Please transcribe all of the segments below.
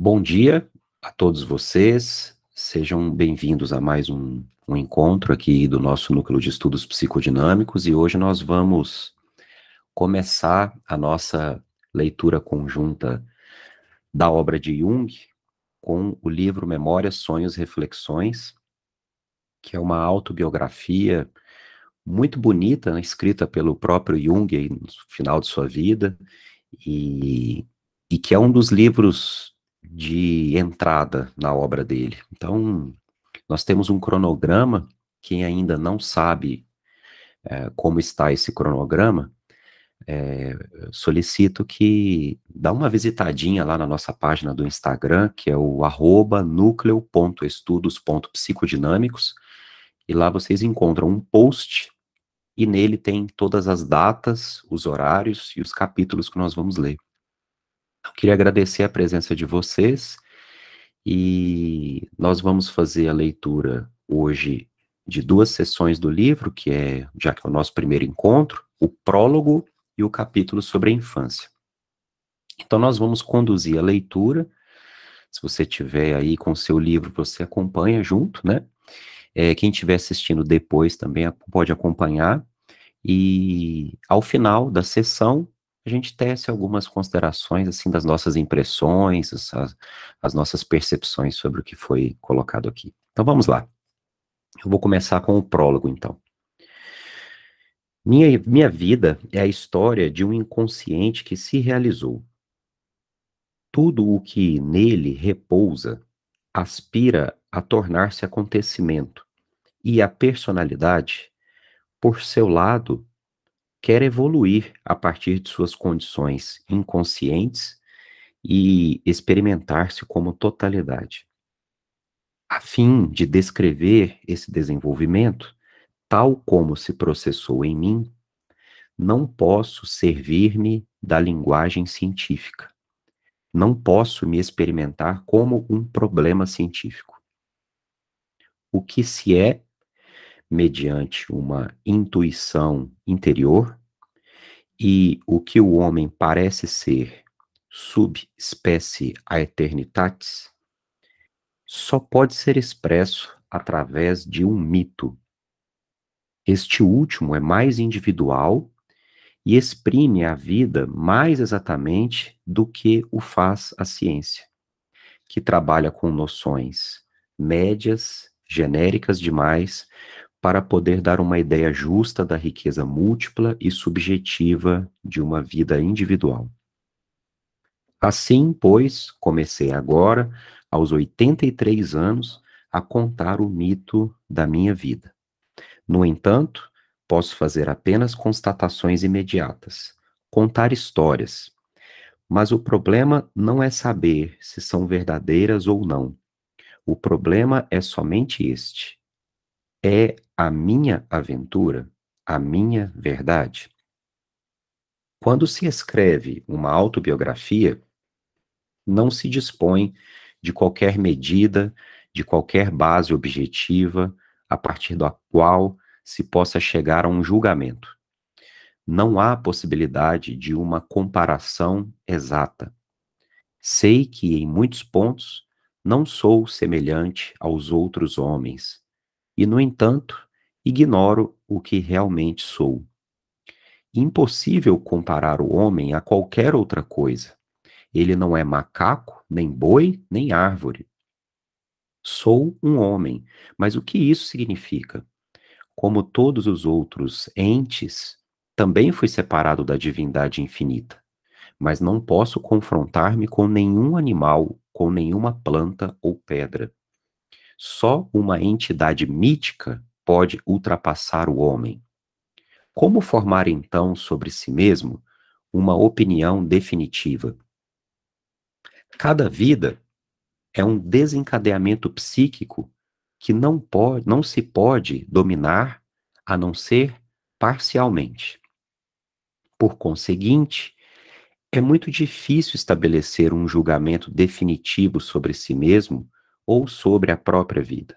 Bom dia a todos vocês, sejam bem-vindos a mais um encontro aqui do nosso Núcleo de Estudos Psicodinâmicos e hoje nós vamos começar a nossa leitura conjunta da obra de Jung com o livro Memórias, Sonhos e Reflexões, que é uma autobiografia muito bonita, né, escrita pelo próprio Jung aí no final de sua vida e que é um dos livros de entrada na obra dele. Então, nós temos um cronograma. Quem ainda não sabe como está esse cronograma, solicito que dá uma visitadinha lá na nossa página do Instagram, que é o @nucleo.estudos.psicodinâmicos, e lá vocês encontram um post, e nele tem todas as datas, os horários e os capítulos que nós vamos ler. Eu queria agradecer a presença de vocês, e nós vamos fazer a leitura hoje de duas sessões do livro, já que é o nosso primeiro encontro, o prólogo e o capítulo sobre a infância. Então nós vamos conduzir a leitura. Se você tiver aí com o seu livro, você acompanha junto, né? Quem estiver assistindo depois também pode acompanhar, e ao final da sessão a gente tece algumas considerações assim das nossas impressões, as nossas percepções sobre o que foi colocado aqui. Então vamos lá. Eu vou começar com o prólogo, então. Minha vida é a história de um inconsciente que se realizou. Tudo o que nele repousa aspira a tornar-se acontecimento, e a personalidade, por seu lado, quer evoluir a partir de suas condições inconscientes e experimentar-se como totalidade. A fim de descrever esse desenvolvimento, tal como se processou em mim, não posso servir-me da linguagem científica. Não posso me experimentar como um problema científico. O que se é, mediante uma intuição interior, e o que o homem parece ser, subspecie aeternitatis, só pode ser expresso através de um mito. Este último é mais individual e exprime a vida mais exatamente do que o faz a ciência, que trabalha com noções médias, genéricas demais, para poder dar uma ideia justa da riqueza múltipla e subjetiva de uma vida individual. Assim, pois, comecei agora, aos 83 anos, a contar o mito da minha vida. No entanto, posso fazer apenas constatações imediatas, contar histórias, mas o problema não é saber se são verdadeiras ou não. O problema é somente este: é a minha aventura, a minha verdade? Quando se escreve uma autobiografia, não se dispõe de qualquer medida, de qualquer base objetiva, a partir da qual se possa chegar a um julgamento. Não há possibilidade de uma comparação exata. Sei que, em muitos pontos, não sou semelhante aos outros homens, e, no entanto, ignoro o que realmente sou. Impossível comparar o homem a qualquer outra coisa. Ele não é macaco, nem boi, nem árvore. Sou um homem, mas o que isso significa? Como todos os outros entes, também fui separado da divindade infinita, mas não posso confrontar-me com nenhum animal, com nenhuma planta ou pedra. Só uma entidade mítica pode ultrapassar o homem. Como formar então sobre si mesmo uma opinião definitiva? Cada vida é um desencadeamento psíquico que não se pode dominar a não ser parcialmente. Por conseguinte, é muito difícil estabelecer um julgamento definitivo sobre si mesmo ou sobre a própria vida.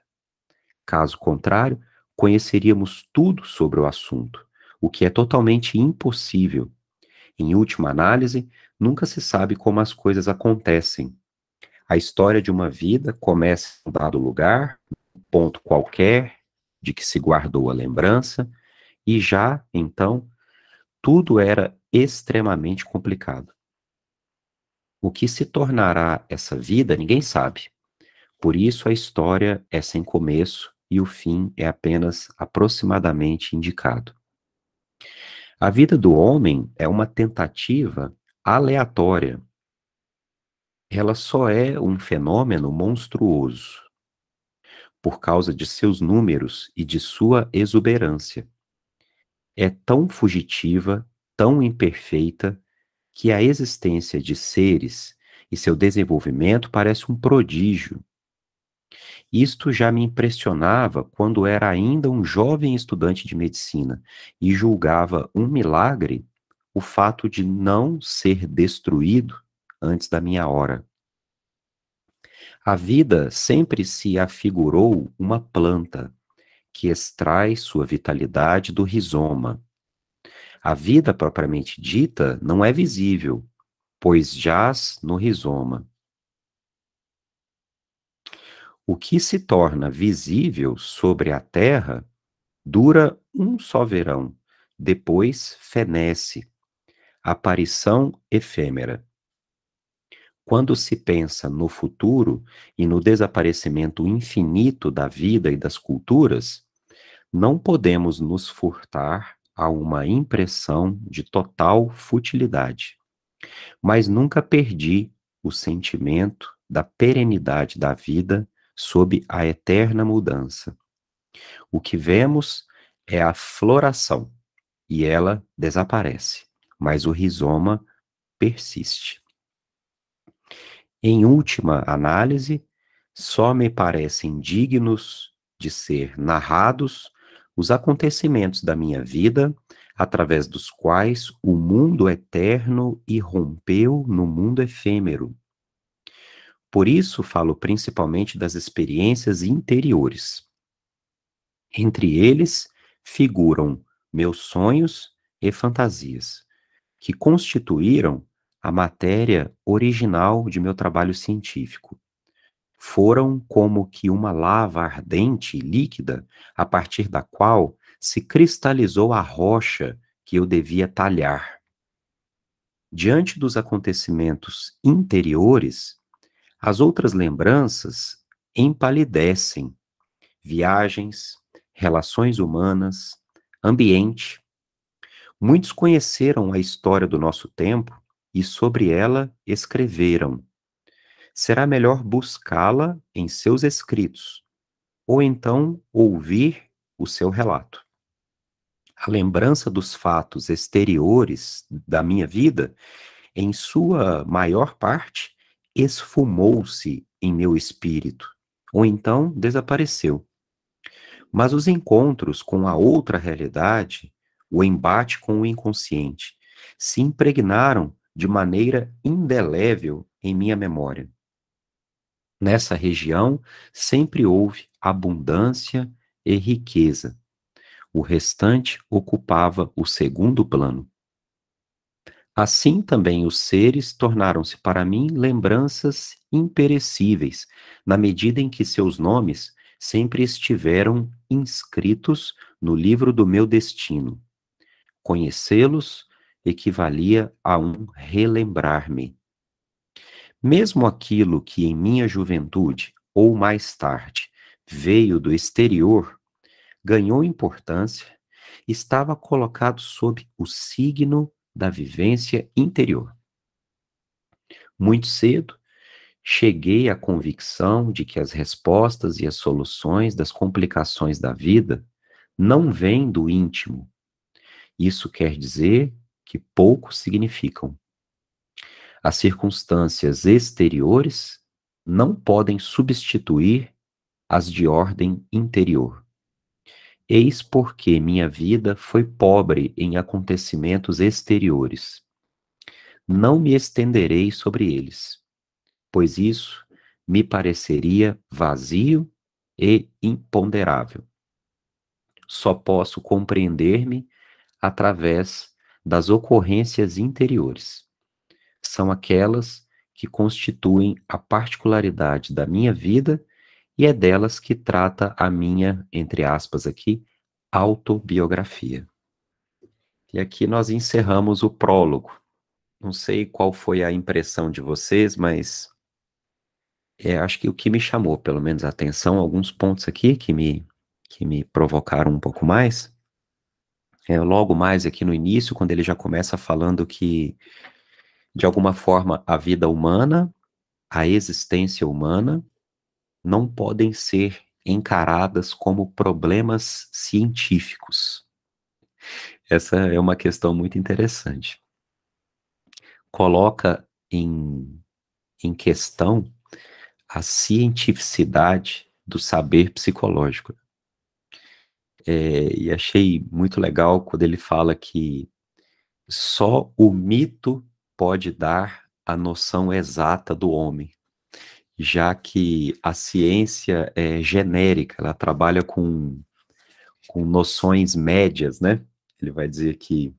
Caso contrário, conheceríamos tudo sobre o assunto, o que é totalmente impossível. Em última análise, nunca se sabe como as coisas acontecem. A história de uma vida começa em um dado lugar, um ponto qualquer, de que se guardou a lembrança, e já, então, tudo era extremamente complicado. O que se tornará essa vida, ninguém sabe. Por isso a história é sem começo e o fim é apenas aproximadamente indicado. A vida do homem é uma tentativa aleatória. Ela só é um fenômeno monstruoso por causa de seus números e de sua exuberância. É tão fugitiva, tão imperfeita, que a existência de seres e seu desenvolvimento parece um prodígio. Isto já me impressionava quando era ainda um jovem estudante de medicina e julgava um milagre o fato de não ser destruído antes da minha hora. A vida sempre se afigurou uma planta que extrai sua vitalidade do rizoma. A vida propriamente dita não é visível, pois jaz no rizoma. O que se torna visível sobre a terra dura um só verão, depois fenece, aparição efêmera. Quando se pensa no futuro e no desaparecimento infinito da vida e das culturas, não podemos nos furtar a uma impressão de total futilidade. Mas nunca perdi o sentimento da perenidade da vida sob a eterna mudança. O que vemos é a floração, e ela desaparece, mas o rizoma persiste. Em última análise, só me parecem dignos de ser narrados os acontecimentos da minha vida, através dos quais o mundo eterno irrompeu no mundo efêmero. Por isso falo principalmente das experiências interiores. Entre eles figuram meus sonhos e fantasias, que constituíram a matéria original de meu trabalho científico. Foram como que uma lava ardente e líquida, a partir da qual se cristalizou a rocha que eu devia talhar. Diante dos acontecimentos interiores, as outras lembranças empalidecem. Viagens, relações humanas, ambiente. Muitos conheceram a história do nosso tempo e sobre ela escreveram. Será melhor buscá-la em seus escritos, ou então ouvir o seu relato. A lembrança dos fatos exteriores da minha vida, em sua maior parte, esfumou-se em meu espírito, ou então desapareceu. Mas os encontros com a outra realidade, o embate com o inconsciente, se impregnaram de maneira indelével em minha memória. Nessa região sempre houve abundância e riqueza. O restante ocupava o segundo plano. Assim também os seres tornaram-se para mim lembranças imperecíveis, na medida em que seus nomes sempre estiveram inscritos no livro do meu destino. Conhecê-los equivalia a um relembrar-me. Mesmo aquilo que em minha juventude, ou mais tarde, veio do exterior, ganhou importância, estava colocado sob o signo da vivência interior. Muito cedo, cheguei à convicção de que as respostas e as soluções das complicações da vida não vêm do íntimo. Isso quer dizer que pouco significam. As circunstâncias exteriores não podem substituir as de ordem interior. Eis porque minha vida foi pobre em acontecimentos exteriores. Não me estenderei sobre eles, pois isso me pareceria vazio e imponderável. Só posso compreender-me através das ocorrências interiores. São aquelas que constituem a particularidade da minha vida e é delas que trata a minha, entre aspas aqui, autobiografia. E aqui nós encerramos o prólogo. Não sei qual foi a impressão de vocês, mas acho que o que me chamou, pelo menos, a atenção, alguns pontos aqui que me provocaram um pouco mais, logo mais aqui no início, quando ele já começa falando que, de alguma forma, a vida humana, a existência humana, não podem ser encaradas como problemas científicos. Essa é uma questão muito interessante. Coloca em questão a cientificidade do saber psicológico. E achei muito legal quando ele fala que só o mito pode dar a noção exata do homem, já que a ciência é genérica, ela trabalha com noções médias, né? Ele vai dizer que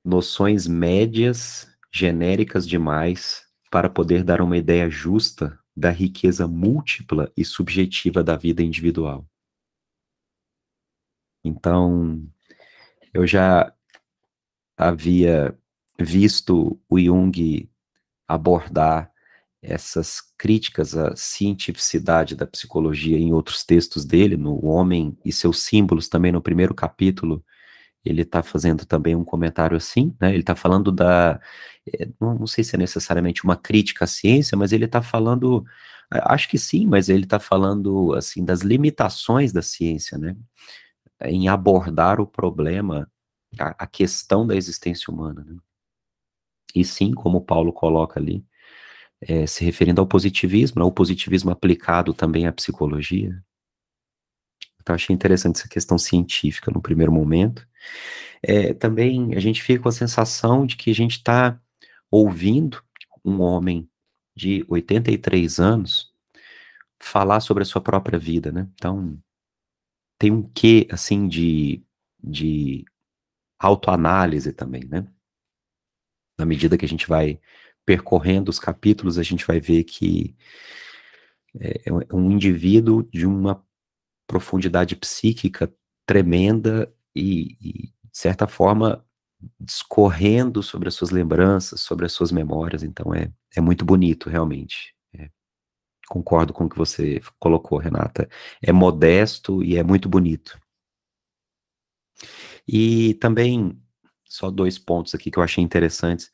noções médias, genéricas demais, para poder dar uma ideia justa da riqueza múltipla e subjetiva da vida individual. Então, eu já havia visto o Jung abordar essas críticas à cientificidade da psicologia em outros textos dele, no Homem e seus Símbolos, também no primeiro capítulo, ele está fazendo também um comentário assim, né? Ele está falando não sei se é necessariamente uma crítica à ciência, mas ele está falando, acho que sim, mas ele está falando, assim, das limitações da ciência, né? Em abordar o problema, a questão da existência humana, né? E sim, como o Paulo coloca ali, se referindo ao positivismo, né? O positivismo aplicado também à psicologia. Então, achei interessante essa questão científica no primeiro momento. Também a gente fica com a sensação de que a gente está ouvindo um homem de 83 anos falar sobre a sua própria vida, né? Então, tem um quê, assim, de autoanálise também, né? Na medida que a gente vai percorrendo os capítulos, a gente vai ver que é um indivíduo de uma profundidade psíquica tremenda de certa forma, discorrendo sobre as suas lembranças, sobre as suas memórias. Então, é muito bonito, realmente. Concordo com o que você colocou, Renata. É modesto e é muito bonito. E também, só 2 pontos aqui que eu achei interessantes,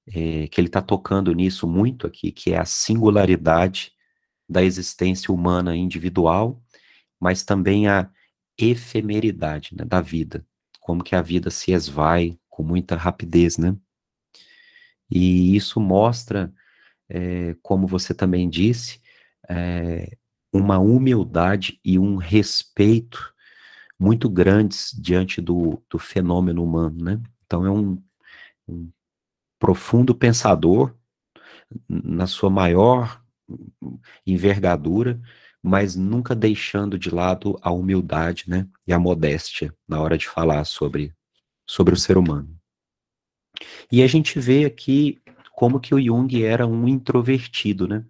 que ele está tocando nisso muito aqui, que é a singularidade da existência humana individual, mas também a efemeridade, né, da vida, como que a vida se esvai com muita rapidez, né? E isso mostra, como você também disse, uma humildade e um respeito muito grandes diante do fenômeno humano, né? Então é um profundo pensador na sua maior envergadura, mas nunca deixando de lado a humildade, né, e a modéstia na hora de falar sobre o ser humano. E a gente vê aqui como que o Jung era um introvertido, né,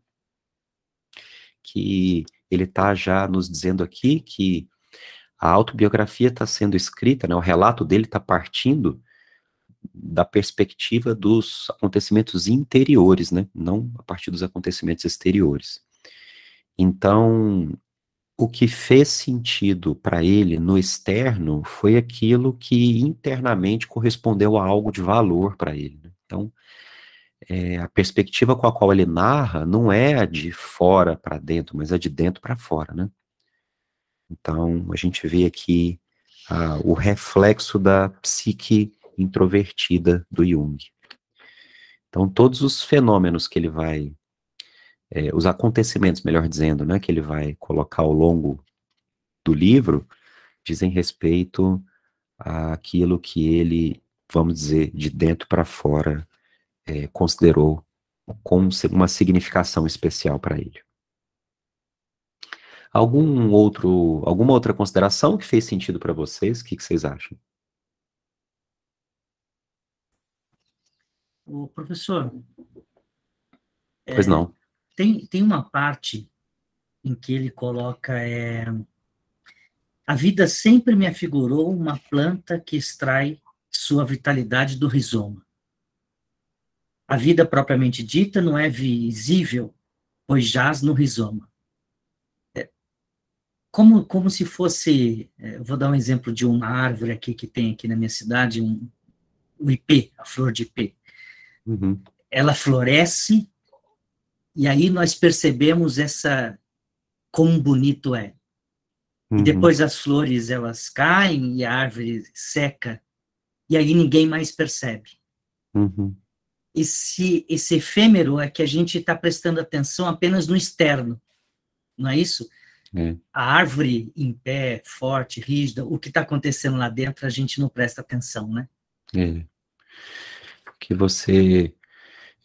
que ele está já nos dizendo aqui que a autobiografia está sendo escrita, né, o relato dele está partindo da perspectiva dos acontecimentos interiores, né, não a partir dos acontecimentos exteriores. Então, o que fez sentido para ele no externo foi aquilo que internamente correspondeu a algo de valor para ele, né? Então, a perspectiva com a qual ele narra não é a de fora para dentro, mas a de dentro para fora, né? Então, a gente vê aqui o reflexo da psique introvertida do Jung. Então, todos os fenômenos que ele vai, os acontecimentos, melhor dizendo, né, que ele vai colocar ao longo do livro, dizem respeito àquilo que ele, vamos dizer, de dentro para fora, considerou com uma significação especial para ele. Alguma outra consideração que fez sentido para vocês? O que vocês acham? O professor, Pois não. tem uma parte em que ele coloca a vida sempre me afigurou uma planta que extrai sua vitalidade do rizoma. A vida propriamente dita não é visível, pois jaz no rizoma. Como se fosse, eu vou dar um exemplo de uma árvore aqui que tem aqui na minha cidade, o ipê, a flor de ipê. Uhum, Ela floresce e aí nós percebemos como bonito é. E uhum, depois as flores elas caem e a árvore seca e aí ninguém mais percebe. uhum. Esse efêmero é que a gente está prestando atenção apenas no externo, não é isso? É, A árvore em pé, forte, rígida, o que está acontecendo lá dentro a gente não presta atenção, né? é. Que você,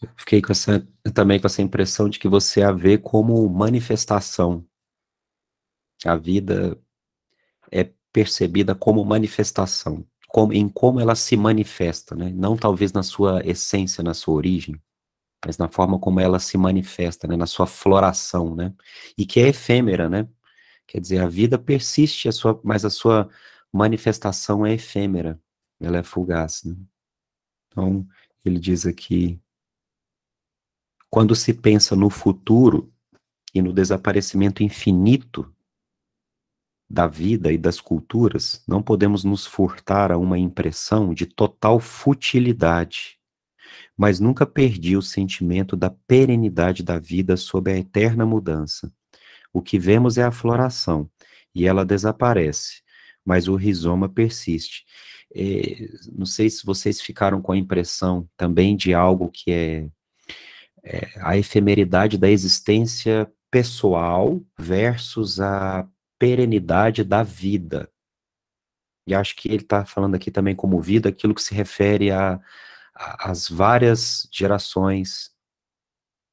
eu fiquei com essa, também com essa impressão de que você a vê como manifestação. A vida é percebida como manifestação, em como ela se manifesta, né? Não talvez na sua essência, na sua origem, mas na forma como ela se manifesta, né? Na sua floração, né? E que é efêmera, né? Quer dizer, a vida persiste, mas a sua manifestação é efêmera, ela é fugaz, né? Então, ele diz aqui, quando se pensa no futuro e no desaparecimento infinito da vida e das culturas, não podemos nos furtar a uma impressão de total futilidade, mas nunca perdi o sentimento da perenidade da vida sob a eterna mudança. O que vemos é a floração, e ela desaparece, mas o rizoma persiste. Não sei se vocês ficaram com a impressão também de algo que é a efemeridade da existência pessoal versus a perenidade da vida. E acho que ele está falando aqui também como vida, aquilo que se refere às várias gerações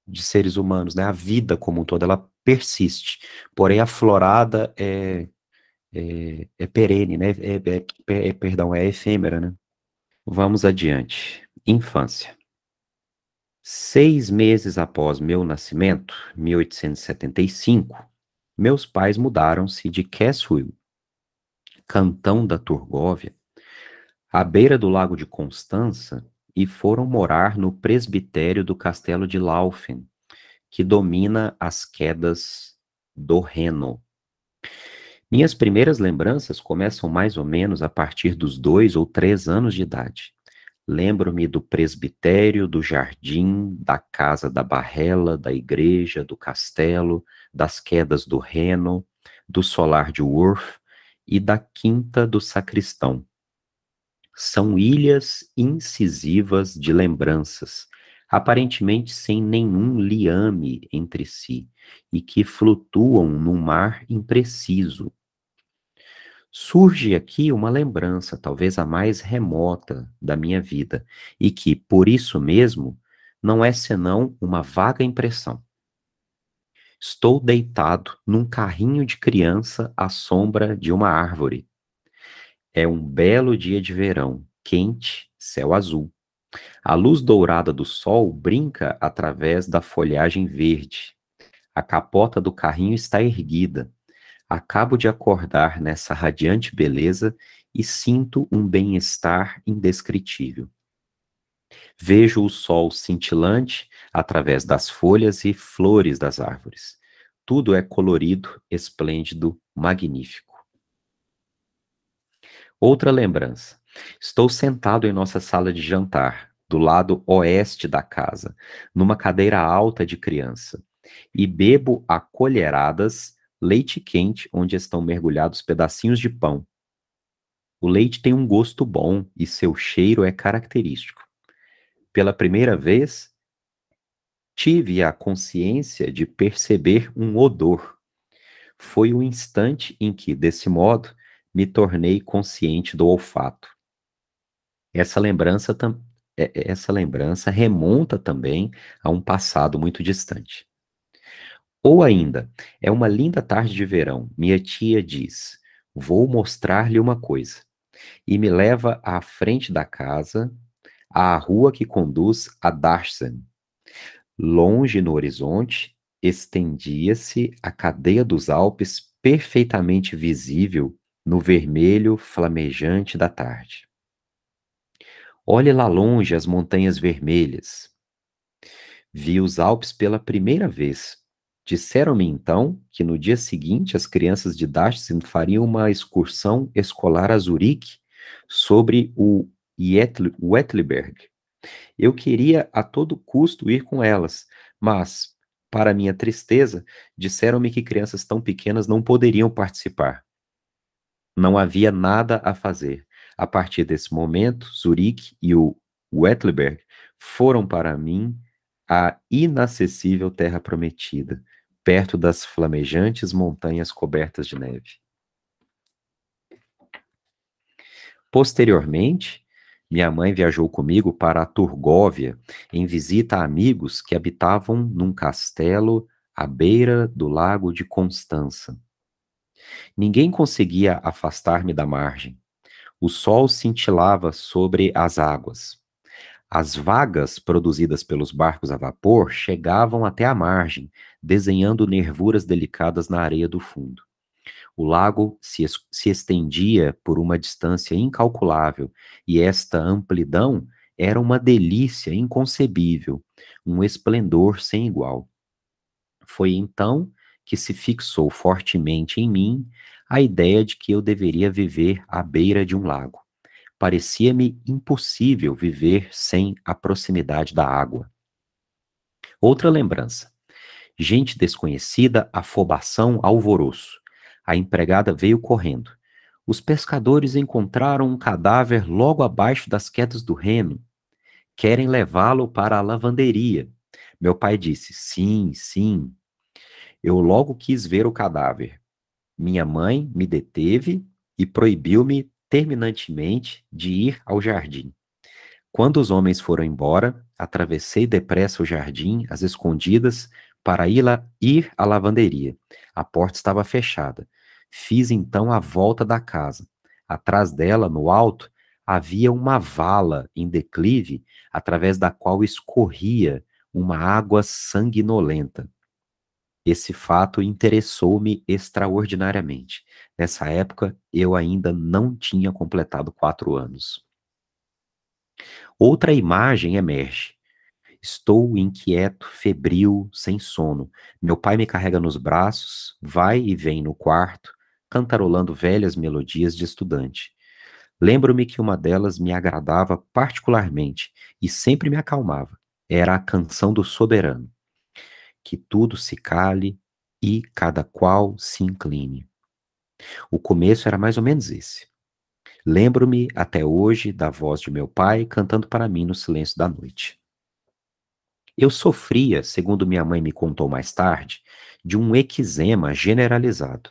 de seres humanos, né? A vida como um todo, ela persiste. Porém, a florada é perene, né? Perdão, é efêmera, né? Vamos adiante. Infância. 6 meses após meu nascimento, 1875, meus pais mudaram-se de Caswell, cantão da Turgóvia, à beira do lago de Constança, e foram morar no presbitério do castelo de Laufen, que domina as quedas do Reno. Minhas primeiras lembranças começam mais ou menos a partir dos 2 ou 3 anos de idade. Lembro-me do presbitério, do jardim, da casa da Barrela, da igreja, do castelo, das quedas do Reno, do solar de Worth e da quinta do sacristão. São ilhas incisivas de lembranças, aparentemente sem nenhum liame entre si, e que flutuam num mar impreciso. Surge aqui uma lembrança, talvez a mais remota da minha vida, e que, por isso mesmo, não é senão uma vaga impressão. Estou deitado num carrinho de criança à sombra de uma árvore. É um belo dia de verão, quente, céu azul. A luz dourada do sol brinca através da folhagem verde. A capota do carrinho está erguida. Acabo de acordar nessa radiante beleza e sinto um bem-estar indescritível. Vejo o sol cintilante através das folhas e flores das árvores. Tudo é colorido, esplêndido, magnífico. Outra lembrança. Estou sentado em nossa sala de jantar, do lado oeste da casa, numa cadeira alta de criança, e bebo a colheradas leite quente onde estão mergulhados pedacinhos de pão. O leite tem um gosto bom e seu cheiro é característico. Pela primeira vez, tive a consciência de perceber um odor. Foi o instante em que, desse modo, me tornei consciente do olfato. Essa lembrança, essa lembrança remonta também a um passado muito distante. Ou ainda, é uma linda tarde de verão. Minha tia diz: Vou mostrar-lhe uma coisa. E me leva à frente da casa, à rua que conduz a Dachshund. Longe no horizonte, estendia-se a cadeia dos Alpes, perfeitamente visível no vermelho flamejante da tarde. Olhe lá longe as montanhas vermelhas. Vi os Alpes pela primeira vez. Disseram-me então que no dia seguinte as crianças de Dachshund fariam uma excursão escolar a Zurique sobre o Uetliberg. Eu queria a todo custo ir com elas, mas, para minha tristeza, disseram-me que crianças tão pequenas não poderiam participar. Não havia nada a fazer. A partir desse momento, Zurique e o Uetliberg foram para mim a inacessível terra prometida, perto das flamejantes montanhas cobertas de neve. Posteriormente, minha mãe viajou comigo para a Turgóvia, em visita a amigos que habitavam num castelo à beira do lago de Constança. Ninguém conseguia afastar-me da margem. O sol cintilava sobre as águas. As vagas produzidas pelos barcos a vapor chegavam até a margem, desenhando nervuras delicadas na areia do fundo. O lago se estendia por uma distância incalculável, e esta amplidão era uma delícia inconcebível, um esplendor sem igual. Foi então que se fixou fortemente em mim a ideia de que eu deveria viver à beira de um lago. Parecia-me impossível viver sem a proximidade da água. Outra lembrança. Gente desconhecida, afobação, alvoroço. A empregada veio correndo. Os pescadores encontraram um cadáver logo abaixo das quedas do Reno. Querem levá-lo para a lavanderia. Meu pai disse, sim, sim. Eu logo quis ver o cadáver. Minha mãe me deteve e proibiu-me terminantemente de ir ao jardim. Quando os homens foram embora, atravessei depressa o jardim, às escondidas, para ir à lavanderia. A porta estava fechada. Fiz então a volta da casa. Atrás dela, no alto, havia uma vala em declive, através da qual escorria uma água sanguinolenta. Esse fato interessou-me extraordinariamente. Nessa época, eu ainda não tinha completado 4 anos. Outra imagem emerge. Estou inquieto, febril, sem sono. Meu pai me carrega nos braços, vai e vem no quarto, cantarolando velhas melodias de estudante. Lembro-me que uma delas me agradava particularmente e sempre me acalmava. Era a canção do soberano. Que tudo se cale e cada qual se incline. O começo era mais ou menos esse. Lembro-me até hoje da voz de meu pai cantando para mim no silêncio da noite. Eu sofria, segundo minha mãe me contou mais tarde, de um eczema generalizado.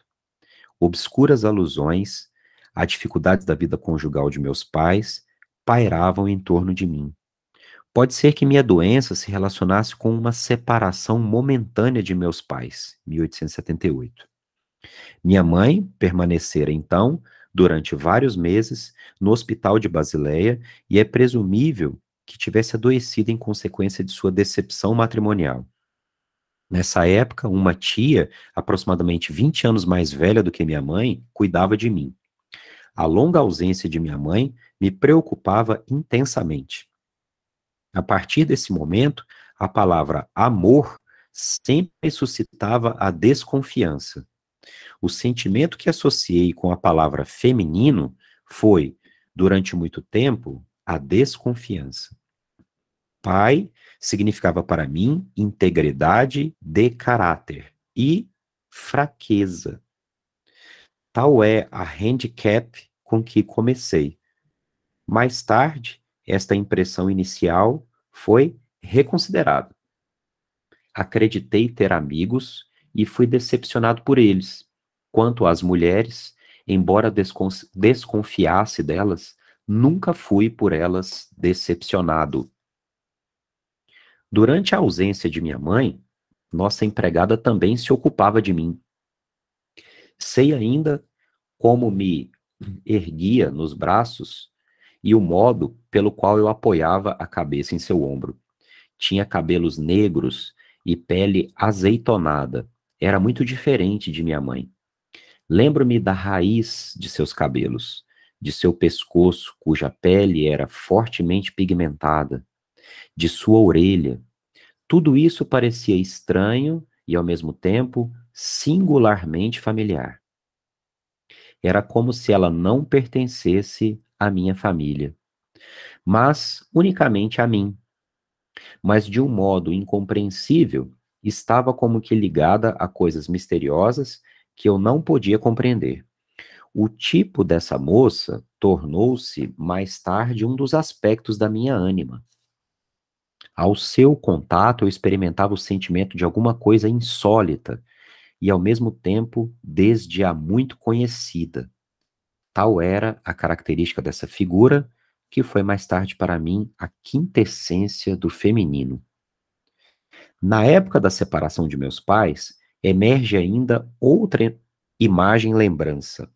Obscuras alusões a dificuldades da vida conjugal de meus pais pairavam em torno de mim. Pode ser que minha doença se relacionasse com uma separação momentânea de meus pais, 1878. Minha mãe permanecera, então, durante vários meses, no hospital de Basileia e é presumível que tivesse adoecido em consequência de sua decepção matrimonial. Nessa época, uma tia, aproximadamente 20 anos mais velha do que minha mãe, cuidava de mim. A longa ausência de minha mãe me preocupava intensamente. A partir desse momento, a palavra amor sempre suscitava a desconfiança. O sentimento que associei com a palavra feminino foi, durante muito tempo, a desconfiança. Pai significava para mim integridade de caráter e fraqueza. Tal é a handicap com que comecei. Mais tarde, esta impressão inicial foi reconsiderada. Acreditei ter amigos e fui decepcionado por eles. Quanto às mulheres, embora desconfiasse delas, nunca fui por elas decepcionado. Durante a ausência de minha mãe, nossa empregada também se ocupava de mim. Sei ainda como me erguia nos braços e o modo pelo qual eu apoiava a cabeça em seu ombro. Tinha cabelos negros e pele azeitonada. Era muito diferente de minha mãe. Lembro-me da raiz de seus cabelos, de seu pescoço, cuja pele era fortemente pigmentada, de sua orelha. Tudo isso parecia estranho e, ao mesmo tempo, singularmente familiar. Era como se ela não pertencesse à minha família, mas unicamente a mim. Mas de um modo incompreensível, estava como que ligada a coisas misteriosas que eu não podia compreender. O tipo dessa moça tornou-se mais tarde um dos aspectos da minha ânima. Ao seu contato, eu experimentava o sentimento de alguma coisa insólita e, ao mesmo tempo, desde a muito conhecida. Tal era a característica dessa figura, que foi mais tarde para mim a quintessência do feminino. Na época da separação de meus pais, emerge ainda outra imagem-lembrança.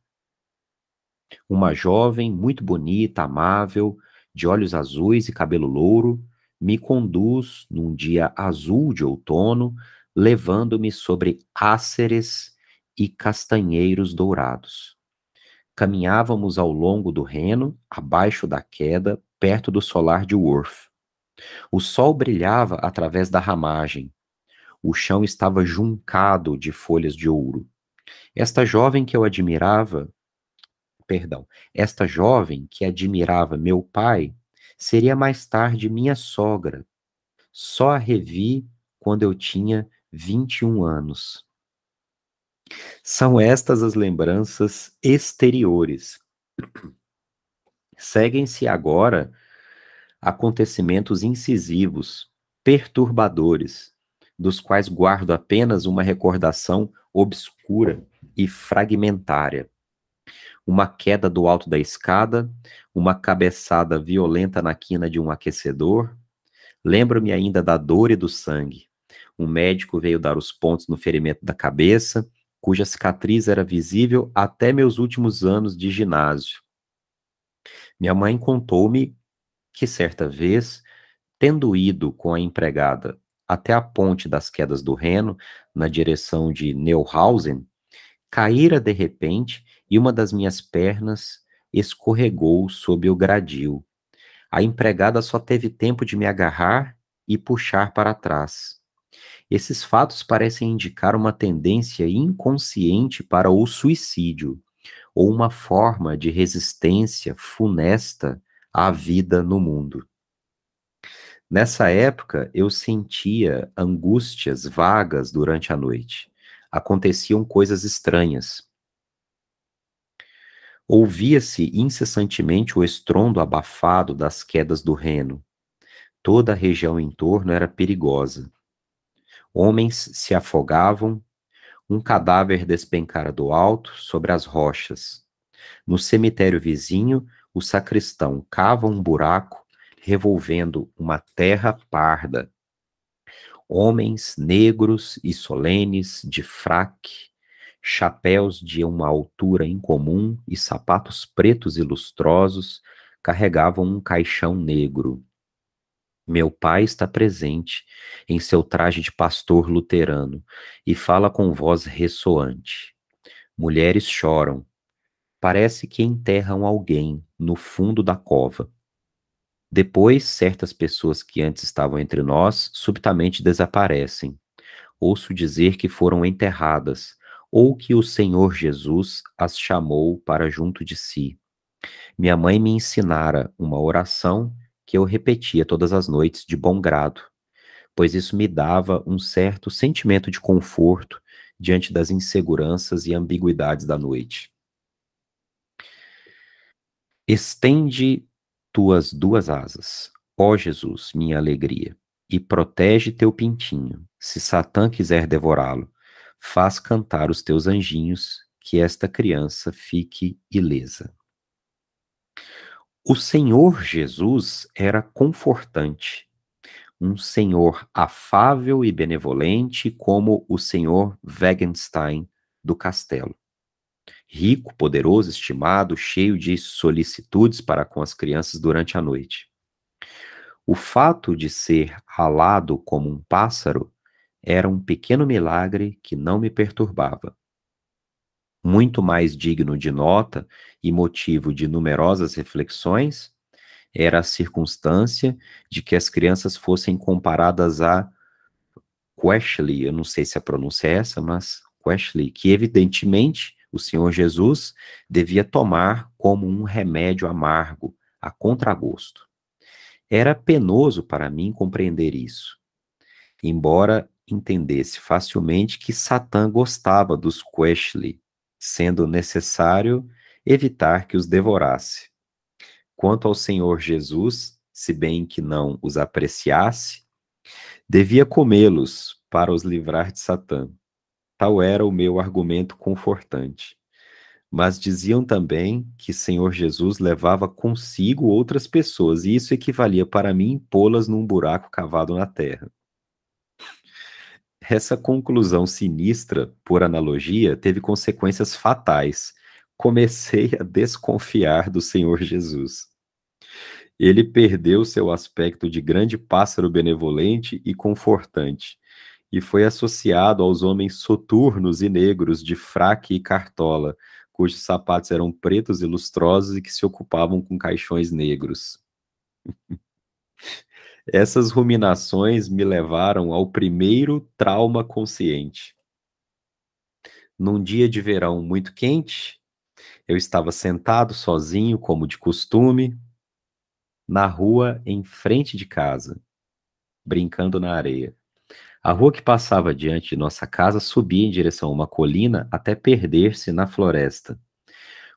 Uma jovem muito bonita, amável, de olhos azuis e cabelo louro, me conduz num dia azul de outono, levando-me sobre áceres e castanheiros dourados. Caminhávamos ao longo do Reno, abaixo da queda, perto do solar de Worth. O sol brilhava através da ramagem. O chão estava juncado de folhas de ouro. Esta jovem que eu admirava, perdão, esta jovem que admirava meu pai, seria mais tarde minha sogra. Só a revi quando eu tinha 21 anos. São estas as lembranças exteriores. Seguem-se agora acontecimentos incisivos, perturbadores, dos quais guardo apenas uma recordação obscura e fragmentária. Uma queda do alto da escada, uma cabeçada violenta na quina de um aquecedor. Lembro-me ainda da dor e do sangue. Um médico veio dar os pontos no ferimento da cabeça, cuja cicatriz era visível até meus últimos anos de ginásio. Minha mãe contou-me que certa vez, tendo ido com a empregada até a ponte das Quedas do Reno, na direção de Neuhausen, caíra de repente e uma das minhas pernas escorregou sob o gradil. A empregada só teve tempo de me agarrar e puxar para trás. Esses fatos parecem indicar uma tendência inconsciente para o suicídio, ou uma forma de resistência funesta à vida no mundo. Nessa época, eu sentia angústias vagas durante a noite. Aconteciam coisas estranhas. Ouvia-se incessantemente o estrondo abafado das quedas do Reno. Toda a região em torno era perigosa. Homens se afogavam, um cadáver despencara do alto sobre as rochas. No cemitério vizinho, o sacristão cava um buraco, revolvendo uma terra parda. Homens negros e solenes, de fraque, chapéus de uma altura incomum e sapatos pretos e lustrosos, carregavam um caixão negro. Meu pai está presente, em seu traje de pastor luterano, e fala com voz ressoante. Mulheres choram. Parece que enterram alguém no fundo da cova. Depois, certas pessoas que antes estavam entre nós subitamente desaparecem. Ouço dizer que foram enterradas, ou que o Senhor Jesus as chamou para junto de si. Minha mãe me ensinara uma oração que eu repetia todas as noites de bom grado, pois isso me dava um certo sentimento de conforto diante das inseguranças e ambiguidades da noite. Estende tuas duas asas, ó Jesus, minha alegria, e protege teu pintinho, se Satã quiser devorá-lo. Faz cantar os teus anjinhos, que esta criança fique ilesa. O Senhor Jesus era confortante, um senhor afável e benevolente como o senhor Wagenstein do castelo. rico, poderoso, estimado, cheio de solicitudes para com as crianças durante a noite. O fato de ser alado como um pássaro era um pequeno milagre que não me perturbava. Muito mais digno de nota e motivo de numerosas reflexões era a circunstância de que as crianças fossem comparadas a Queshley, eu não sei se a pronúncia é essa, mas Queshley, que evidentemente o Senhor Jesus devia tomar como um remédio amargo, a contragosto. Era penoso para mim compreender isso, embora entendesse facilmente que Satã gostava dos Queshley, sendo necessário evitar que os devorasse. Quanto ao Senhor Jesus, se bem que não os apreciasse, devia comê-los para os livrar de Satã. Tal era o meu argumento confortante. Mas diziam também que Senhor Jesus levava consigo outras pessoas, e isso equivalia para mim pô-las num buraco cavado na terra. Essa conclusão sinistra, por analogia, teve consequências fatais. Comecei a desconfiar do Senhor Jesus. Ele perdeu seu aspecto de grande pássaro benevolente e confortante, e foi associado aos homens soturnos e negros de fraque e cartola, cujos sapatos eram pretos e lustrosos e que se ocupavam com caixões negros. Essas ruminações me levaram ao primeiro trauma consciente. Num dia de verão muito quente, eu estava sentado sozinho, como de costume, na rua em frente de casa, brincando na areia. A rua que passava diante de nossa casa subia em direção a uma colina até perder-se na floresta.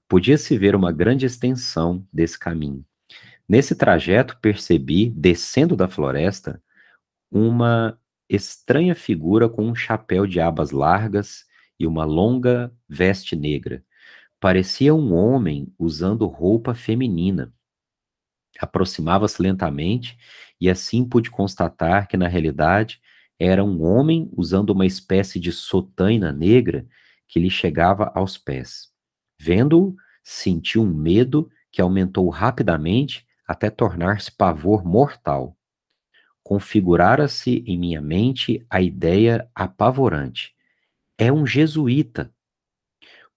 Podia-se ver uma grande extensão desse caminho. Nesse trajeto, percebi, descendo da floresta, uma estranha figura com um chapéu de abas largas e uma longa veste negra. Parecia um homem usando roupa feminina. Aproximava-se lentamente e assim pude constatar que, na realidade, era um homem usando uma espécie de sotaina negra que lhe chegava aos pés. Vendo-o, senti um medo que aumentou rapidamente até tornar-se pavor mortal. Configurara-se em minha mente a ideia apavorante. É um jesuíta.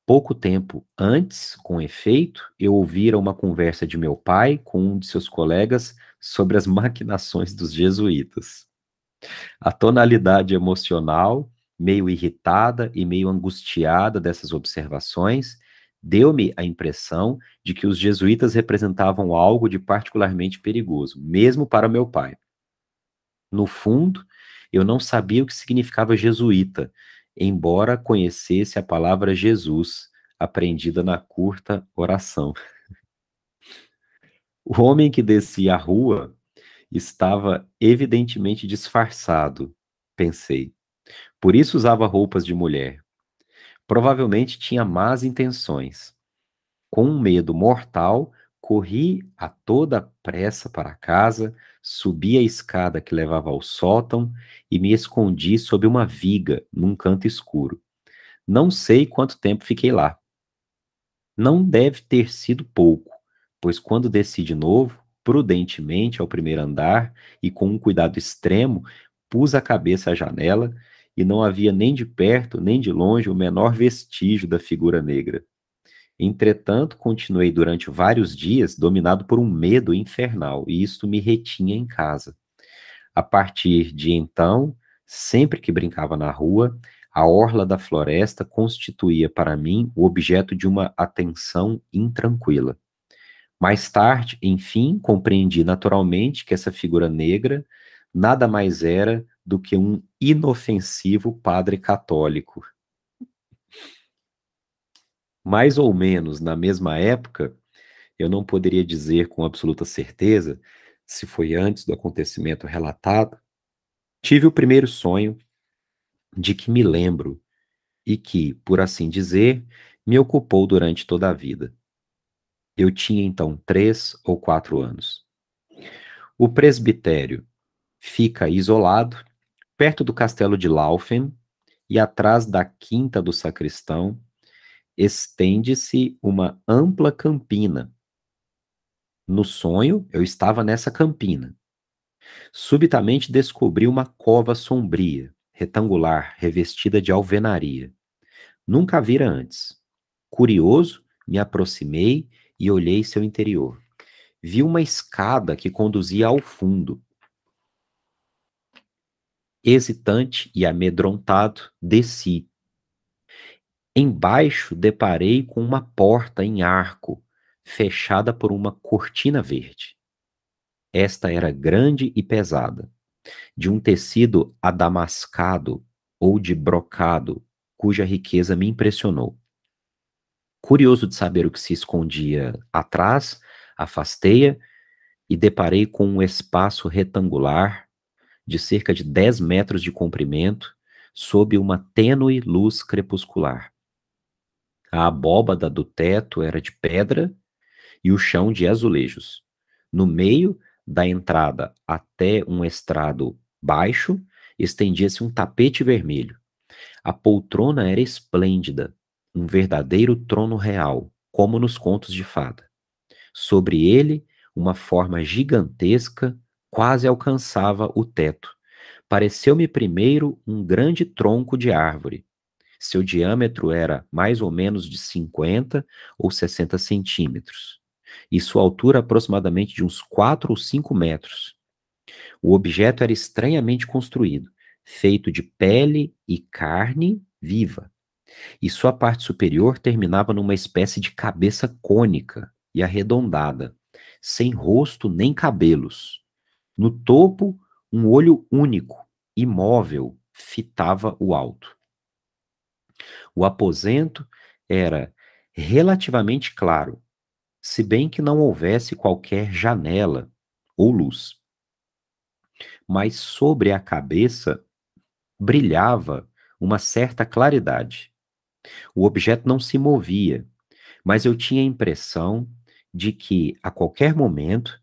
Pouco tempo antes, com efeito, eu ouvira uma conversa de meu pai com um de seus colegas sobre as maquinações dos jesuítas. A tonalidade emocional, meio irritada e meio angustiada dessas observações, deu-me a impressão de que os jesuítas representavam algo de particularmente perigoso, mesmo para meu pai. No fundo, eu não sabia o que significava jesuíta, embora conhecesse a palavra Jesus, aprendida na curta oração. O homem que descia a rua estava evidentemente disfarçado, pensei. Por isso usava roupas de mulher. Provavelmente tinha más intenções. Com um medo mortal, corri a toda pressa para casa, subi a escada que levava ao sótão e me escondi sob uma viga, num canto escuro. Não sei quanto tempo fiquei lá. Não deve ter sido pouco, pois quando desci de novo, prudentemente ao primeiro andar e com um cuidado extremo, pus a cabeça à janela e não havia nem de perto nem de longe o menor vestígio da figura negra. Entretanto, continuei durante vários dias dominado por um medo infernal, e isto me retinha em casa. A partir de então, sempre que brincava na rua, a orla da floresta constituía para mim o objeto de uma atenção intranquila. Mais tarde, enfim, compreendi naturalmente que essa figura negra nada mais era do que um inofensivo padre católico. Mais ou menos na mesma época, eu não poderia dizer com absoluta certeza se foi antes do acontecimento relatado, tive o primeiro sonho de que me lembro e que, por assim dizer, me ocupou durante toda a vida. Eu tinha então 3 ou 4 anos. O presbitério fica isolado, perto do castelo de Laufen e atrás da quinta do sacristão, estende-se uma ampla campina. No sonho, eu estava nessa campina. Subitamente descobri uma cova sombria, retangular, revestida de alvenaria. Nunca a vira antes. Curioso, me aproximei e olhei seu interior. Vi uma escada que conduzia ao fundo. Hesitante e amedrontado, desci. Embaixo deparei com uma porta em arco, fechada por uma cortina verde. Esta era grande e pesada, de um tecido adamascado ou de brocado, cuja riqueza me impressionou. Curioso de saber o que se escondia atrás, afastei-a e deparei com um espaço retangular de cerca de 10 metros de comprimento, sob uma tênue luz crepuscular. A abóbada do teto era de pedra e o chão de azulejos. No meio da entrada até um estrado baixo, estendia-se um tapete vermelho. A poltrona era esplêndida, um verdadeiro trono real, como nos contos de fada. Sobre ele, uma forma gigantesca quase alcançava o teto. Pareceu-me primeiro um grande tronco de árvore. Seu diâmetro era mais ou menos de 50 ou 60 centímetros, e sua altura aproximadamente de uns 4 ou 5 metros. O objeto era estranhamente construído, feito de pele e carne viva, e sua parte superior terminava numa espécie de cabeça cônica e arredondada, sem rosto nem cabelos. No topo, um olho único, imóvel, fitava o alto. O aposento era relativamente claro, se bem que não houvesse qualquer janela ou luz. Mas sobre a cabeça brilhava uma certa claridade. O objeto não se movia, mas eu tinha a impressão de que, a qualquer momento,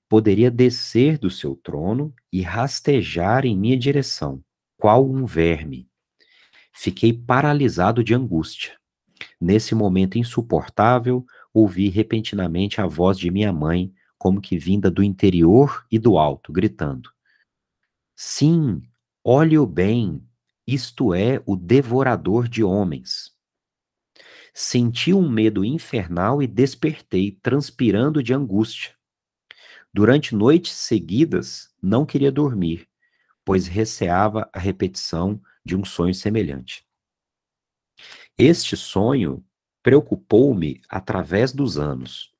poderia descer do seu trono e rastejar em minha direção, qual um verme. Fiquei paralisado de angústia. Nesse momento insuportável, ouvi repentinamente a voz de minha mãe, como que vinda do interior e do alto, gritando: Sim, olhe-o bem, isto é o devorador de homens. Senti um medo infernal e despertei, transpirando de angústia. Durante noites seguidas, não queria dormir, pois receava a repetição de um sonho semelhante. Este sonho preocupou-me através dos anos.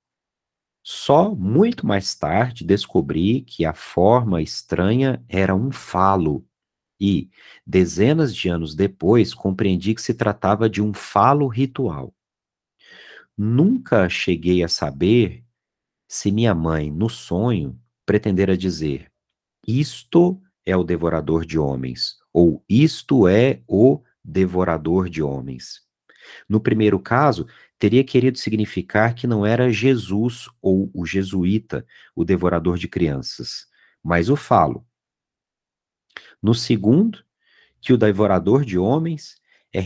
Só muito mais tarde descobri que a forma estranha era um falo e, dezenas de anos depois, compreendi que se tratava de um falo ritual. Nunca cheguei a saber se minha mãe, no sonho, pretendera dizer: Isto é o devorador de homens, ou isto é o devorador de homens. No primeiro caso, teria querido significar que não era Jesus ou o jesuíta, o devorador de crianças, mas o falo. No segundo, que o devorador de homens é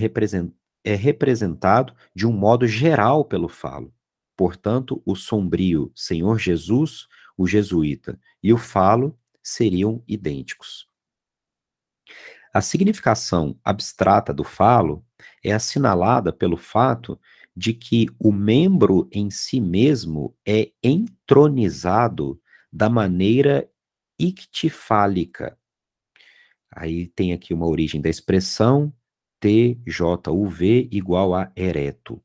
representado de um modo geral pelo falo. Portanto, o sombrio Senhor Jesus, o jesuíta e o falo seriam idênticos. A significação abstrata do falo é assinalada pelo fato de que o membro em si mesmo é entronizado da maneira ictifálica. Aí tem aqui uma origem da expressão TJUV igual a ereto.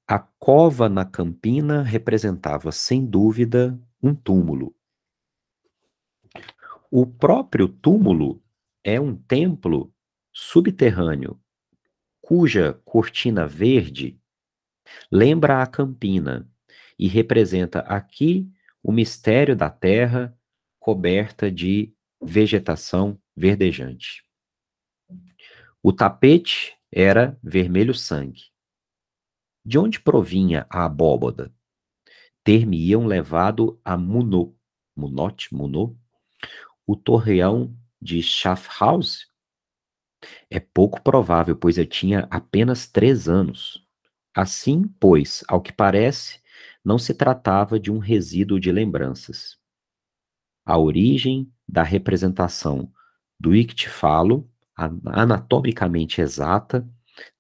A cova na campina representava, sem dúvida, um túmulo. O próprio túmulo é um templo subterrâneo, cuja cortina verde lembra a campina e representa aqui o mistério da terra coberta de vegetação verdejante. O tapete era vermelho sangue. De onde provinha a abóbada? Ter-me-iam levado a Munó, o torreão de Schaffhouse? É pouco provável, pois eu tinha apenas 3 anos. Assim, pois, ao que parece, não se tratava de um resíduo de lembranças. A origem da representação do ictifalo, anatomicamente exata,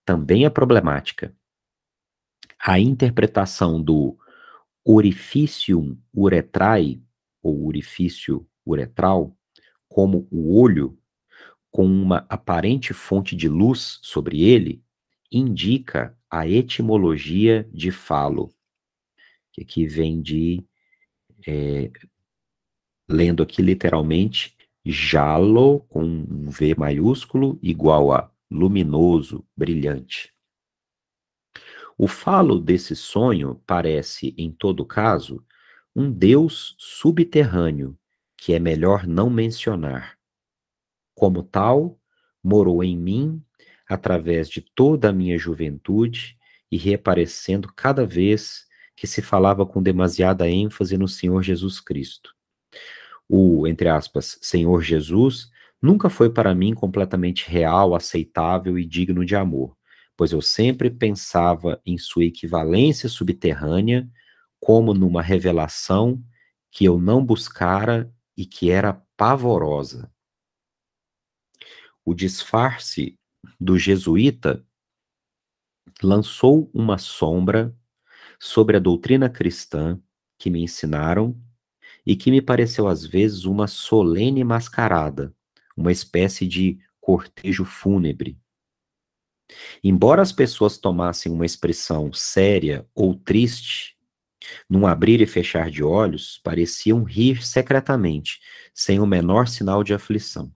também é problemática. A interpretação do orificium uretrae, ou orifício uretral, como o olho, com uma aparente fonte de luz sobre ele, indica a etimologia de falo, que aqui vem de, lendo aqui literalmente, jalo, com um V maiúsculo, igual a luminoso, brilhante. O falo desse sonho parece, em todo caso, um deus subterrâneo, que é melhor não mencionar. Como tal, morou em mim através de toda a minha juventude e reaparecendo cada vez que se falava com demasiada ênfase no Senhor Jesus Cristo. O, entre aspas, Senhor Jesus nunca foi para mim completamente real, aceitável e digno de amor, pois eu sempre pensava em sua equivalência subterrânea como numa revelação que eu não buscara e que era pavorosa. O disfarce do jesuíta lançou uma sombra sobre a doutrina cristã que me ensinaram e que me pareceu às vezes uma solene mascarada, uma espécie de cortejo fúnebre. Embora as pessoas tomassem uma expressão séria ou triste, num abrir e fechar de olhos, pareciam rir secretamente, sem o menor sinal de aflição.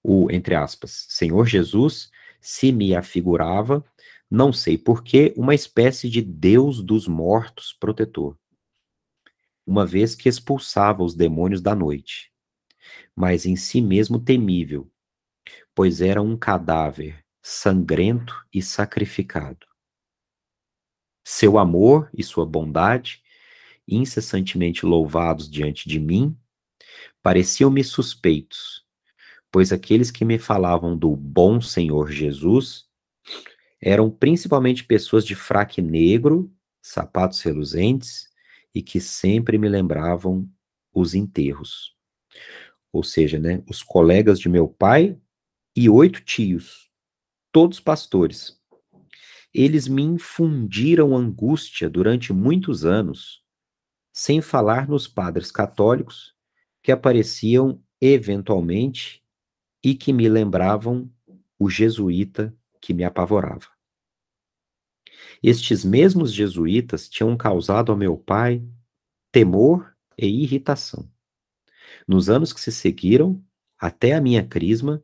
O, entre aspas, Senhor Jesus se me afigurava, não sei porquê, uma espécie de Deus dos mortos protetor, uma vez que expulsava os demônios da noite, mas em si mesmo temível, pois era um cadáver sangrento e sacrificado. Seu amor e sua bondade, incessantemente louvados diante de mim, pareciam-me suspeitos, pois aqueles que me falavam do bom Senhor Jesus eram principalmente pessoas de fraque negro, sapatos reluzentes, e que sempre me lembravam os enterros. Ou seja, né, os colegas de meu pai e 8 tios, todos pastores. Eles me infundiram angústia durante muitos anos, sem falar nos padres católicos que apareciam eventualmente e que me lembravam o jesuíta que me apavorava. Estes mesmos jesuítas tinham causado ao meu pai temor e irritação. Nos anos que se seguiram, até a minha crisma,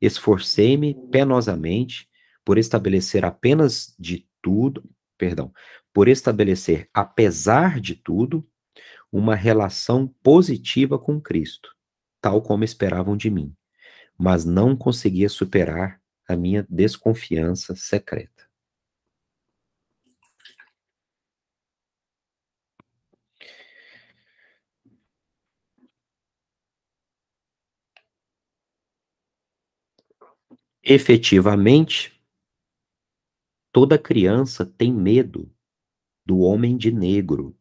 esforcei-me penosamente por estabelecer apenas de tudo, perdão, por estabelecer, apesar de tudo, uma relação positiva com Cristo, tal como esperavam de mim, mas não conseguia superar a minha desconfiança secreta. Efetivamente, toda criança tem medo do homem de negro,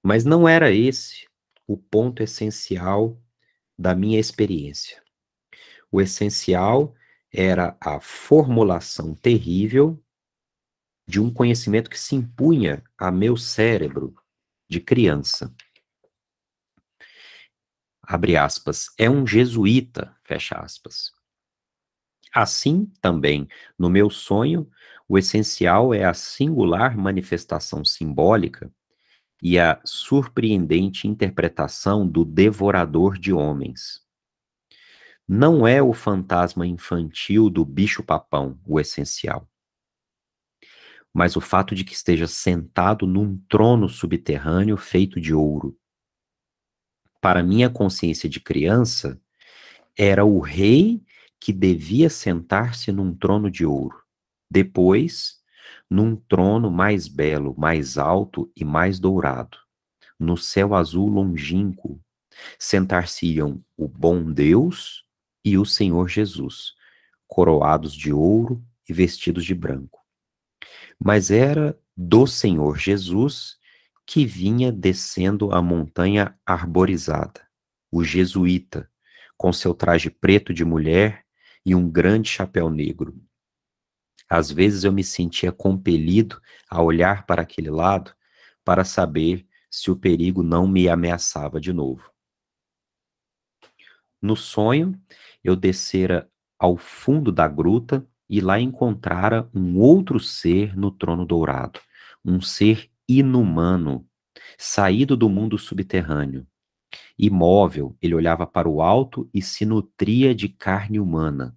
mas não era esse o ponto essencial da minha experiência. O essencial era a formulação terrível de um conhecimento que se impunha a meu cérebro de criança. Abre aspas, é um jesuíta, fecha aspas. Assim, também, no meu sonho, o essencial é a singular manifestação simbólica e a surpreendente interpretação do devorador de homens. Não é o fantasma infantil do bicho-papão o essencial, mas o fato de que esteja sentado num trono subterrâneo feito de ouro. Para minha consciência de criança, era o rei que devia sentar-se num trono de ouro. Depois, num trono mais belo, mais alto e mais dourado. No céu azul longínquo, sentar-se-iam o bom Deus e o Senhor Jesus, coroados de ouro e vestidos de branco. Mas era do Senhor Jesus que vinha descendo a montanha arborizada, o jesuíta, com seu traje preto de mulher e um grande chapéu negro. Às vezes eu me sentia compelido a olhar para aquele lado para saber se o perigo não me ameaçava de novo. No sonho, eu descera ao fundo da gruta e lá encontrara um outro ser no trono dourado, um ser inumano, saído do mundo subterrâneo. Imóvel, ele olhava para o alto e se nutria de carne humana.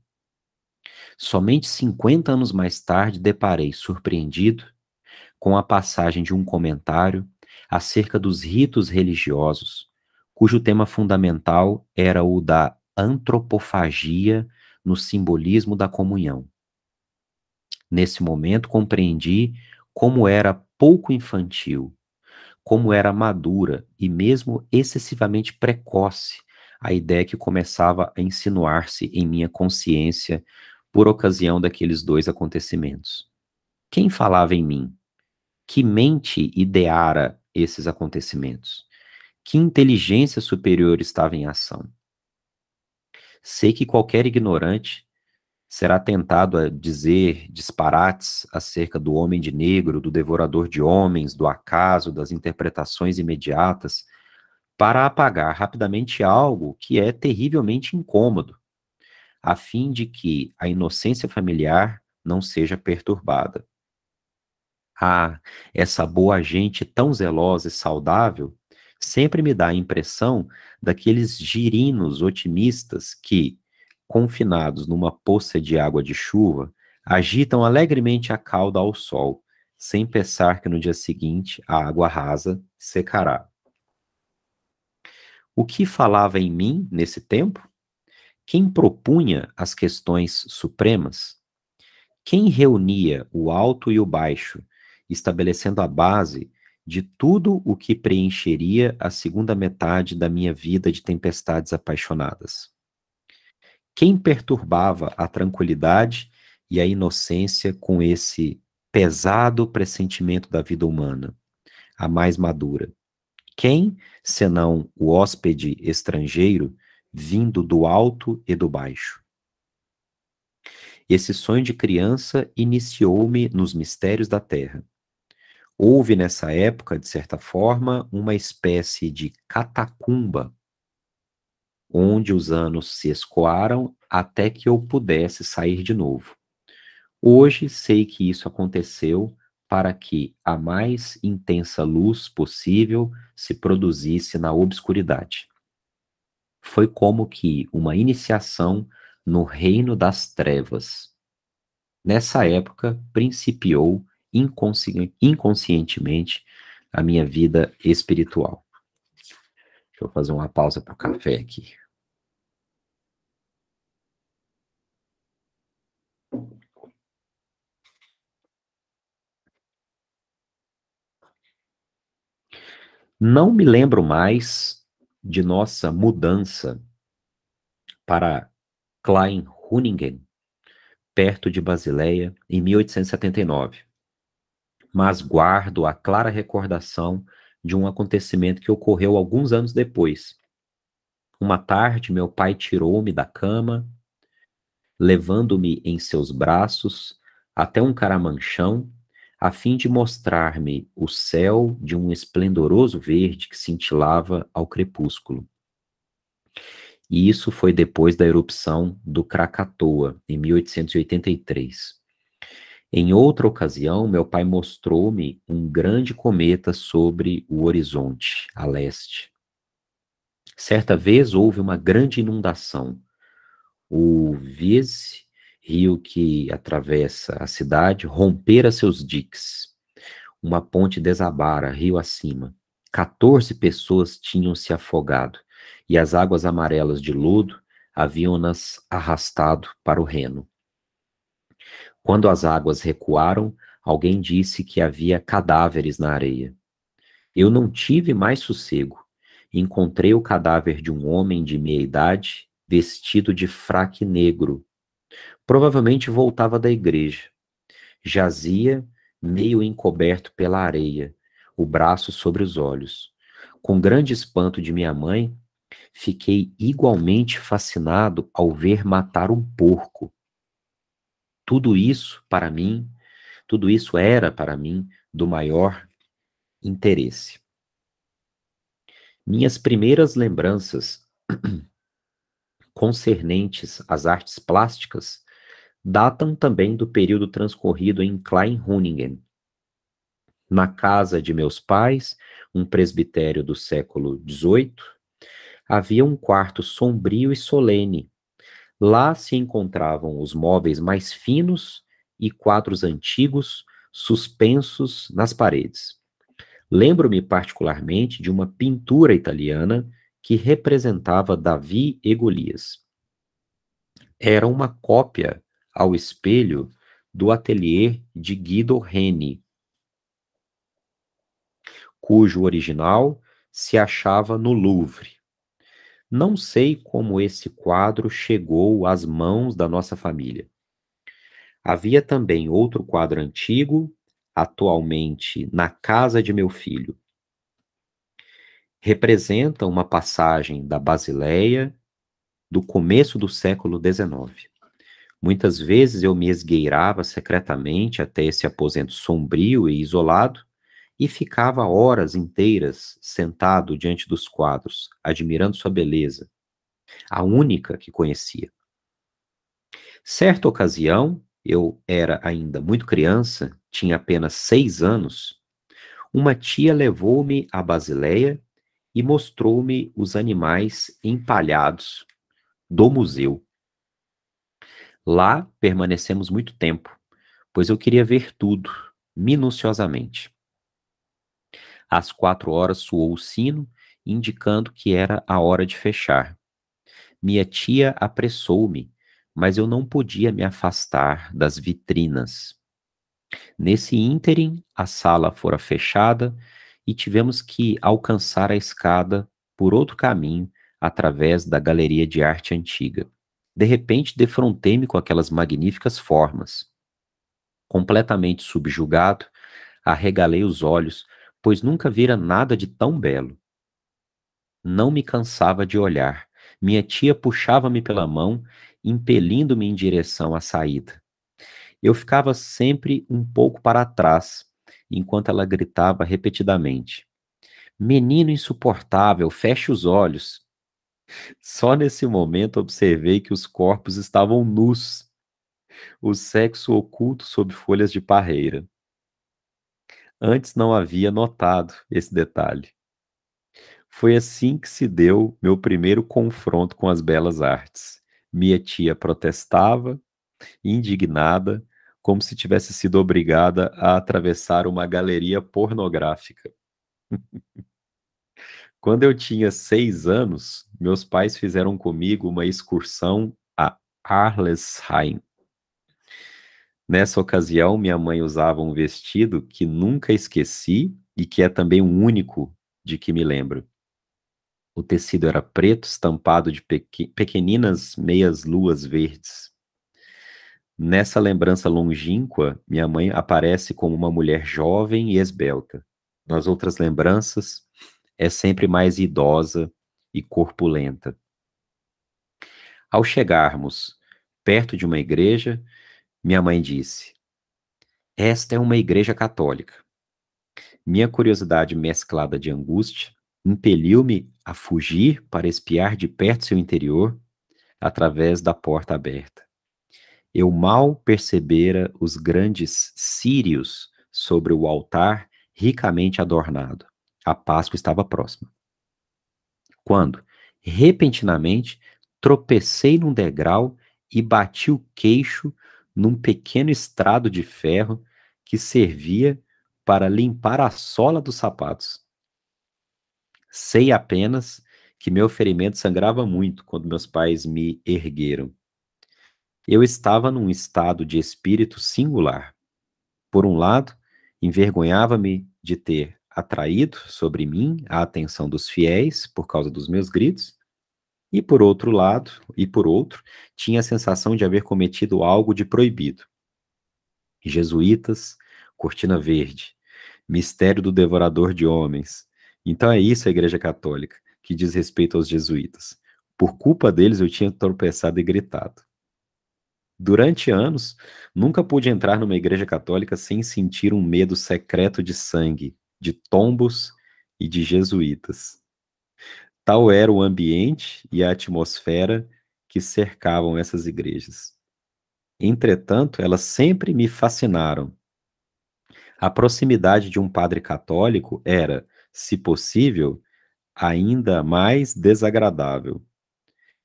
Somente 50 anos mais tarde deparei, surpreendido, com a passagem de um comentário acerca dos ritos religiosos, cujo tema fundamental era o da antropofagia no simbolismo da comunhão. Nesse momento compreendi como era pouco infantil, como era madura e mesmo excessivamente precoce a ideia que começava a insinuar-se em minha consciência por ocasião daqueles dois acontecimentos. Quem falava em mim? Que mente ideara esses acontecimentos? Que inteligência superior estava em ação? Sei que qualquer ignorante será tentado a dizer disparates acerca do homem de negro, do devorador de homens, do acaso, das interpretações imediatas, para apagar rapidamente algo que é terrivelmente incômodo, a fim de que a inocência familiar não seja perturbada. Ah, essa boa gente tão zelosa e saudável sempre me dá a impressão daqueles girinos otimistas que, confinados numa poça de água de chuva, agitam alegremente a cauda ao sol, sem pensar que no dia seguinte a água rasa secará. O que falava em mim nesse tempo? Quem propunha as questões supremas? Quem reunia o alto e o baixo, estabelecendo a base de tudo o que preencheria a segunda metade da minha vida de tempestades apaixonadas? Quem perturbava a tranquilidade e a inocência com esse pesado pressentimento da vida humana, a mais madura? Quem, senão o hóspede estrangeiro, vindo do alto e do baixo? Esse sonho de criança iniciou-me nos mistérios da terra. Houve nessa época, de certa forma, uma espécie de catacumba, onde os anos se escoaram até que eu pudesse sair de novo. Hoje sei que isso aconteceu para que a mais intensa luz possível se produzisse na obscuridade. Foi como que uma iniciação no reino das trevas. Nessa época, principiou inconscientemente a minha vida espiritual. Deixa eu fazer uma pausa para o café aqui. Não me lembro mais de nossa mudança para Klein-Huningen, perto de Basileia, em 1879. Mas guardo a clara recordação de um acontecimento que ocorreu alguns anos depois. Uma tarde, meu pai tirou-me da cama, levando-me em seus braços até um caramanchão, a fim de mostrar-me o céu de um esplendoroso verde que cintilava ao crepúsculo. E isso foi depois da erupção do Krakatoa, em 1883. Em outra ocasião, meu pai mostrou-me um grande cometa sobre o horizonte, a leste. Certa vez houve uma grande inundação. O Viese, rio que atravessa a cidade, rompera seus diques. Uma ponte desabara, rio acima. 14 pessoas tinham se afogado, e as águas amarelas de lodo haviam-nas arrastado para o Reno. Quando as águas recuaram, alguém disse que havia cadáveres na areia. Eu não tive mais sossego. Encontrei o cadáver de um homem de meia idade, vestido de fraque negro. Provavelmente voltava da igreja. Jazia, meio encoberto pela areia, o braço sobre os olhos. Com grande espanto de minha mãe, fiquei igualmente fascinado ao ver matar um porco. Tudo isso, para mim, tudo isso era, para mim, do maior interesse. Minhas primeiras lembranças concernentes às artes plásticas datam também do período transcorrido em Kleinhuningen. Na casa de meus pais, um presbitério do século XVIII, havia um quarto sombrio e solene. Lá se encontravam os móveis mais finos e quadros antigos suspensos nas paredes. Lembro-me particularmente de uma pintura italiana que representava Davi e Golias. Era uma cópia ao espelho do ateliê de Guido Reni, cujo original se achava no Louvre. Não sei como esse quadro chegou às mãos da nossa família. Havia também outro quadro antigo, atualmente na casa de meu filho. Representa uma passagem da Basileia do começo do século XIX. Muitas vezes eu me esgueirava secretamente até esse aposento sombrio e isolado e ficava horas inteiras sentado diante dos quadros, admirando sua beleza, a única que conhecia. Certa ocasião, eu era ainda muito criança, tinha apenas 6 anos, uma tia levou-me à Basileia e mostrou-me os animais empalhados do museu. Lá permanecemos muito tempo, pois eu queria ver tudo, minuciosamente. Às 4 horas soou o sino, indicando que era a hora de fechar. Minha tia apressou-me, mas eu não podia me afastar das vitrinas. Nesse ínterim, a sala fora fechada e tivemos que alcançar a escada por outro caminho, através da galeria de arte antiga. De repente, defrontei-me com aquelas magníficas formas. Completamente subjugado, arregalei os olhos, pois nunca vira nada de tão belo. Não me cansava de olhar. Minha tia puxava-me pela mão, impelindo-me em direção à saída. Eu ficava sempre um pouco para trás, enquanto ela gritava repetidamente: Menino insuportável, feche os olhos. Só nesse momento observei que os corpos estavam nus, o sexo oculto sob folhas de parreira. Antes não havia notado esse detalhe. Foi assim que se deu meu primeiro confronto com as belas artes. Minha tia protestava, indignada, como se tivesse sido obrigada a atravessar uma galeria pornográfica. Quando eu tinha 6 anos, meus pais fizeram comigo uma excursão a Arlesheim. Nessa ocasião, minha mãe usava um vestido que nunca esqueci e que é também o único de que me lembro. O tecido era preto, estampado de pequeninas meias-luas verdes. Nessa lembrança longínqua, minha mãe aparece como uma mulher jovem e esbelta. Nas outras lembranças, é sempre mais idosa e corpulenta. Ao chegarmos perto de uma igreja, minha mãe disse: Esta é uma igreja católica. Minha curiosidade mesclada de angústia impeliu-me a fugir para espiar de perto seu interior através da porta aberta. Eu mal percebera os grandes círios sobre o altar ricamente adornado. A Páscoa estava próxima. Quando, repentinamente, tropecei num degrau e bati o queixo num pequeno estrado de ferro que servia para limpar a sola dos sapatos. Sei apenas que meu ferimento sangrava muito quando meus pais me ergueram. Eu estava num estado de espírito singular. Por um lado, envergonhava-me de ter atraído sobre mim a atenção dos fiéis por causa dos meus gritos. E por outro, tinha a sensação de haver cometido algo de proibido. Jesuítas, Cortina Verde, mistério do devorador de homens. Então é isso a Igreja Católica, que diz respeito aos jesuítas. Por culpa deles eu tinha tropeçado e gritado. Durante anos, nunca pude entrar numa igreja católica sem sentir um medo secreto de sangue, de tombos e de jesuítas. Tal era o ambiente e a atmosfera que cercavam essas igrejas. Entretanto, elas sempre me fascinaram. A proximidade de um padre católico era, se possível, ainda mais desagradável.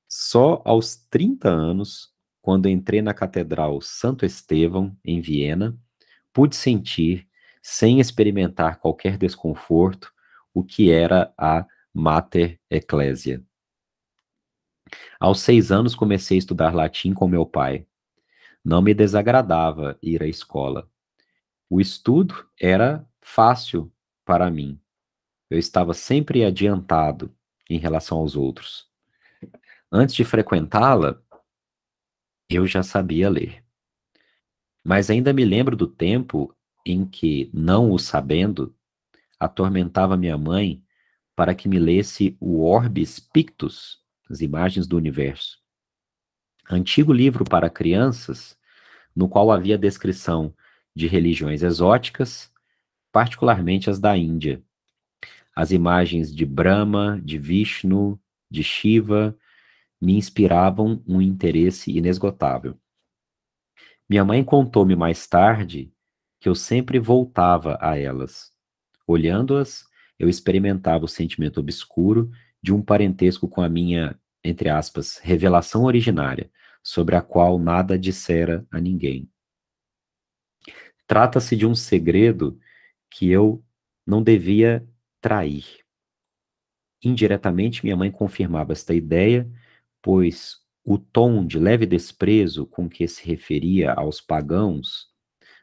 Só aos 30 anos, quando entrei na Catedral Santo Estevão, em Viena, pude sentir, sem experimentar qualquer desconforto, o que era a Mater Ecclesia. Aos 6 anos comecei a estudar latim com meu pai. Não me desagradava ir à escola. O estudo era fácil para mim. Eu estava sempre adiantado em relação aos outros. Antes de frequentá-la, eu já sabia ler. Mas ainda me lembro do tempo em que, não o sabendo, atormentava minha mãe para que me lesse o Orbis Pictus, as imagens do universo. Antigo livro para crianças, no qual havia descrição de religiões exóticas, particularmente as da Índia. As imagens de Brahma, de Vishnu, de Shiva, me inspiravam um interesse inesgotável. Minha mãe contou-me mais tarde que eu sempre voltava a elas. Olhando-as, eu experimentava o sentimento obscuro de um parentesco com a minha, entre aspas, revelação originária, sobre a qual nada dissera a ninguém. Trata-se de um segredo que eu não devia trair. Indiretamente, minha mãe confirmava esta ideia, pois o tom de leve desprezo com que se referia aos pagãos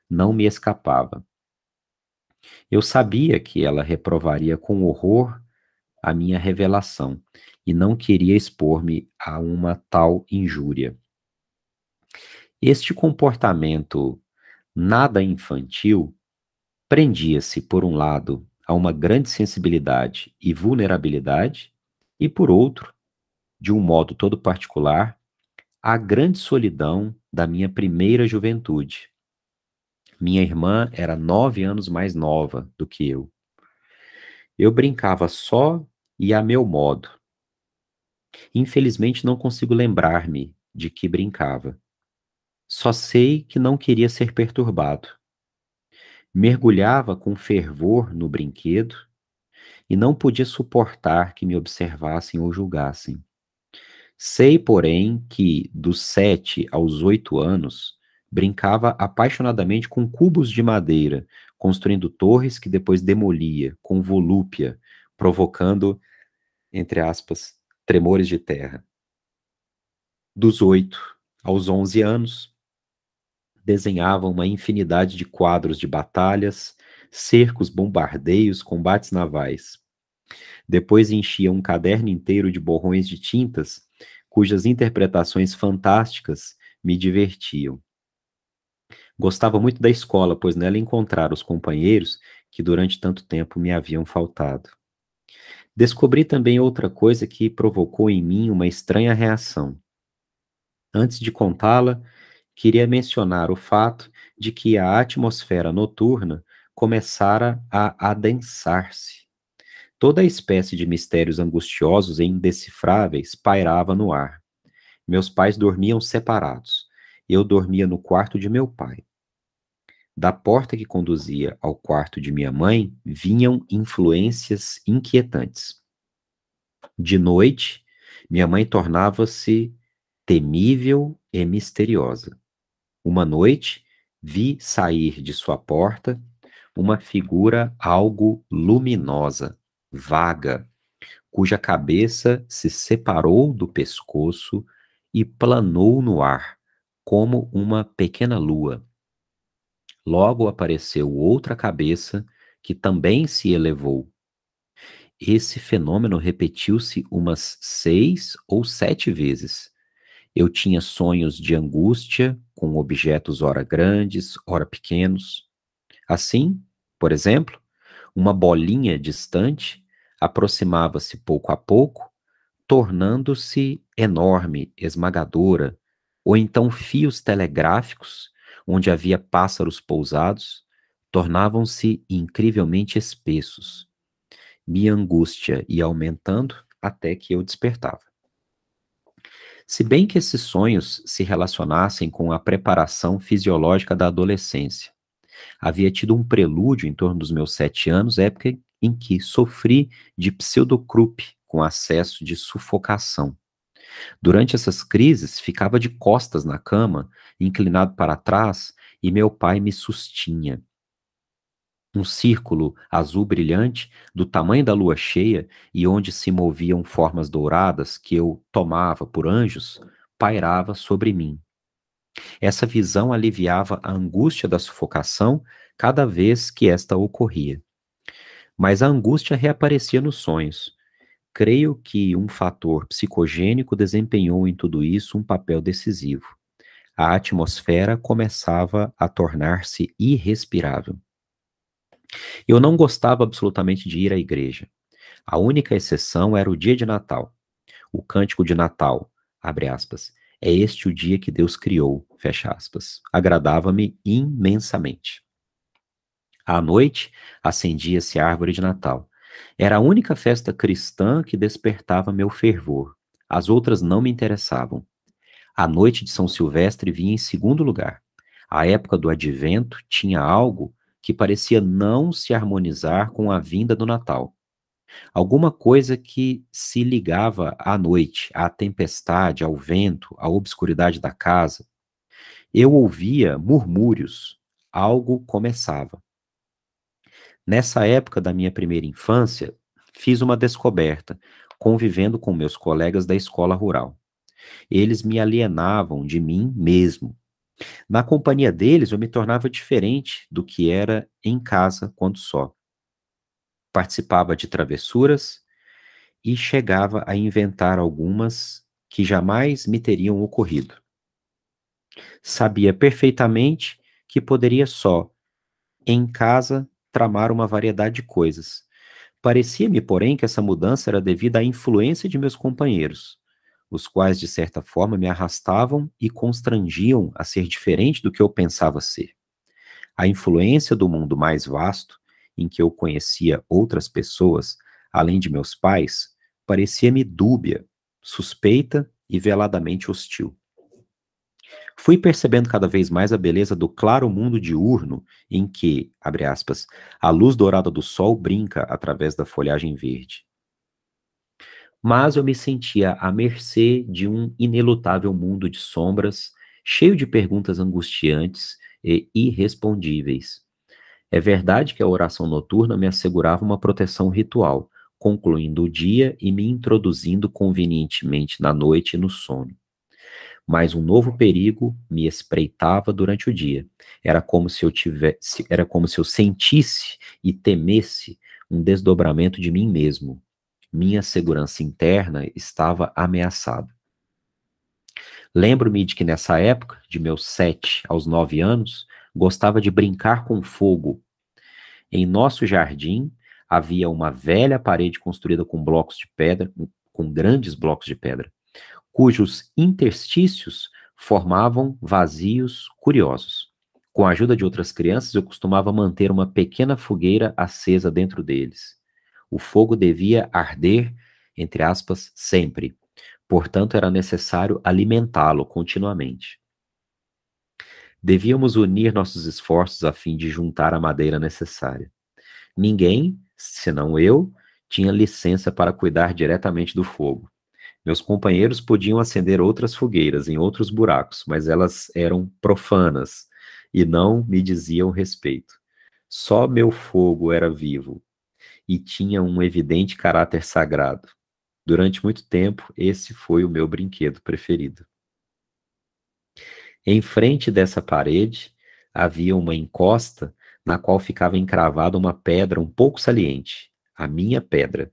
não me escapava. Eu sabia que ela reprovaria com horror a minha revelação e não queria expor-me a uma tal injúria. Este comportamento nada infantil prendia-se, por um lado, a uma grande sensibilidade e vulnerabilidade, e, por outro, de um modo todo particular, à grande solidão da minha primeira juventude. Minha irmã era 9 anos mais nova do que eu. Eu brincava só e a meu modo. Infelizmente não consigo lembrar-me de que brincava. Só sei que não queria ser perturbado. Mergulhava com fervor no brinquedo e não podia suportar que me observassem ou julgassem. Sei, porém, que dos 7 aos 8 anos brincava apaixonadamente com cubos de madeira, construindo torres que depois demolia com volúpia, provocando, entre aspas, tremores de terra. Dos 8 aos 11 anos, desenhava uma infinidade de quadros de batalhas, cercos, bombardeios, combates navais. Depois enchia um caderno inteiro de borrões de tintas, cujas interpretações fantásticas me divertiam. Gostava muito da escola, pois nela encontrara os companheiros que durante tanto tempo me haviam faltado. Descobri também outra coisa que provocou em mim uma estranha reação. Antes de contá-la, queria mencionar o fato de que a atmosfera noturna começara a adensar-se. Toda espécie de mistérios angustiosos e indecifráveis pairava no ar. Meus pais dormiam separados. Eu dormia no quarto de meu pai. Da porta que conduzia ao quarto de minha mãe vinham influências inquietantes. De noite, minha mãe tornava-se temível e misteriosa. Uma noite, vi sair de sua porta uma figura algo luminosa, vaga, cuja cabeça se separou do pescoço e planou no ar, como uma pequena lua. Logo apareceu outra cabeça, que também se elevou. Esse fenômeno repetiu-se umas 6 ou 7 vezes. Eu tinha sonhos de angústia, com objetos ora grandes, ora pequenos. Assim, por exemplo, uma bolinha distante aproximava-se pouco a pouco, tornando-se enorme, esmagadora, ou então fios telegráficos, onde havia pássaros pousados, tornavam-se incrivelmente espessos. Minha angústia ia aumentando até que eu despertava. Se bem que esses sonhos se relacionassem com a preparação fisiológica da adolescência, havia tido um prelúdio em torno dos meus 7 anos, época em que sofri de pseudocrup, com acesso de sufocação. Durante essas crises, ficava de costas na cama, inclinado para trás, e meu pai me sustinha. Um círculo azul brilhante, do tamanho da lua cheia, e onde se moviam formas douradas que eu tomava por anjos, pairava sobre mim. Essa visão aliviava a angústia da sufocação cada vez que esta ocorria. Mas a angústia reaparecia nos sonhos. Creio que um fator psicogênico desempenhou em tudo isso um papel decisivo. A atmosfera começava a tornar-se irrespirável. Eu não gostava absolutamente de ir à igreja. A única exceção era o dia de Natal. O cântico de Natal, abre aspas, é este o dia que Deus criou, fecha aspas. Agradava-me imensamente. À noite, acendia-se a árvore de Natal. Era a única festa cristã que despertava meu fervor. As outras não me interessavam. A noite de São Silvestre vinha em segundo lugar. A época do Advento tinha algo que parecia não se harmonizar com a vinda do Natal. Alguma coisa que se ligava à noite, à tempestade, ao vento, à obscuridade da casa. Eu ouvia murmúrios. Algo começava. Nessa época da minha primeira infância, fiz uma descoberta, convivendo com meus colegas da escola rural. Eles me alienavam de mim mesmo. Na companhia deles, eu me tornava diferente do que era em casa quando só. Participava de travessuras e chegava a inventar algumas que jamais me teriam ocorrido. Sabia perfeitamente que poderia só, em casa, tramar uma variedade de coisas. Parecia-me, porém, que essa mudança era devida à influência de meus companheiros, os quais, de certa forma, me arrastavam e constrangiam a ser diferente do que eu pensava ser. A influência do mundo mais vasto, em que eu conhecia outras pessoas, além de meus pais, parecia-me dúbia, suspeita e veladamente hostil. Fui percebendo cada vez mais a beleza do claro mundo diurno em que, abre aspas, a luz dourada do sol brinca através da folhagem verde. Mas eu me sentia à mercê de um inelutável mundo de sombras, cheio de perguntas angustiantes e irrespondíveis. É verdade que a oração noturna me assegurava uma proteção ritual, concluindo o dia e me introduzindo convenientemente na noite e no sono. Mas um novo perigo me espreitava durante o dia. Era como se eu sentisse e temesse um desdobramento de mim mesmo. Minha segurança interna estava ameaçada. Lembro-me de que nessa época, de meus 7 aos 9 anos, gostava de brincar com fogo. Em nosso jardim havia uma velha parede construída com blocos de pedra, com grandes blocos de pedra, cujos interstícios formavam vazios curiosos. Com a ajuda de outras crianças, eu costumava manter uma pequena fogueira acesa dentro deles. O fogo devia arder, entre aspas, sempre. Portanto, era necessário alimentá-lo continuamente. Devíamos unir nossos esforços a fim de juntar a madeira necessária. Ninguém, senão eu, tinha licença para cuidar diretamente do fogo. Meus companheiros podiam acender outras fogueiras em outros buracos, mas elas eram profanas e não me diziam respeito. Só meu fogo era vivo e tinha um evidente caráter sagrado. Durante muito tempo, esse foi o meu brinquedo preferido. Em frente dessa parede, havia uma encosta na qual ficava encravada uma pedra um pouco saliente, a minha pedra.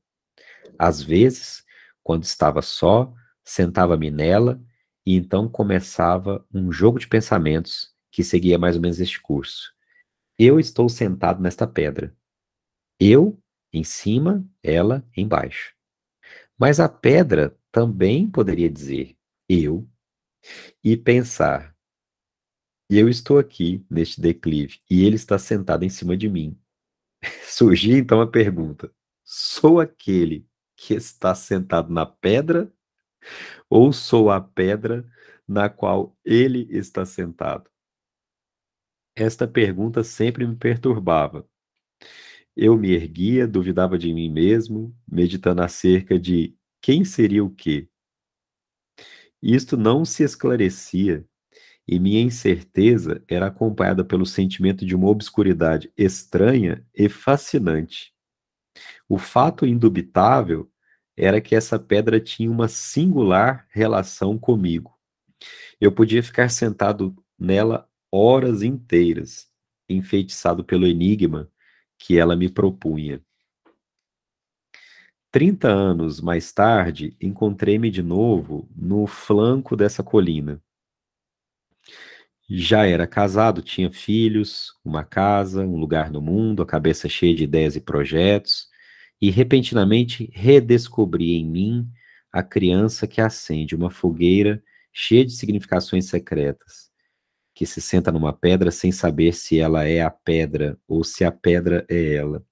Às vezes, quando estava só, sentava-me nela e então começava um jogo de pensamentos que seguia mais ou menos este curso. Eu estou sentado nesta pedra. Eu em cima, ela embaixo. Mas a pedra também poderia dizer eu e pensar, eu estou aqui neste declive e ele está sentado em cima de mim. Surgia então a pergunta: sou aquele que está sentado na pedra ou sou a pedra na qual ele está sentado? Esta pergunta sempre me perturbava. Eu me erguia, duvidava de mim mesmo, meditando acerca de quem seria o quê. Isto não se esclarecia, e minha incerteza era acompanhada pelo sentimento de uma obscuridade estranha e fascinante. O fato indubitável era que essa pedra tinha uma singular relação comigo. Eu podia ficar sentado nela horas inteiras, enfeitiçado pelo enigma que ela me propunha. 30 anos mais tarde, encontrei-me de novo no flanco dessa colina. Já era casado, tinha filhos, uma casa, um lugar no mundo, a cabeça cheia de ideias e projetos, e repentinamente redescobri em mim a criança que acende uma fogueira cheia de significações secretas, que se senta numa pedra sem saber se ela é a pedra ou se a pedra é ela.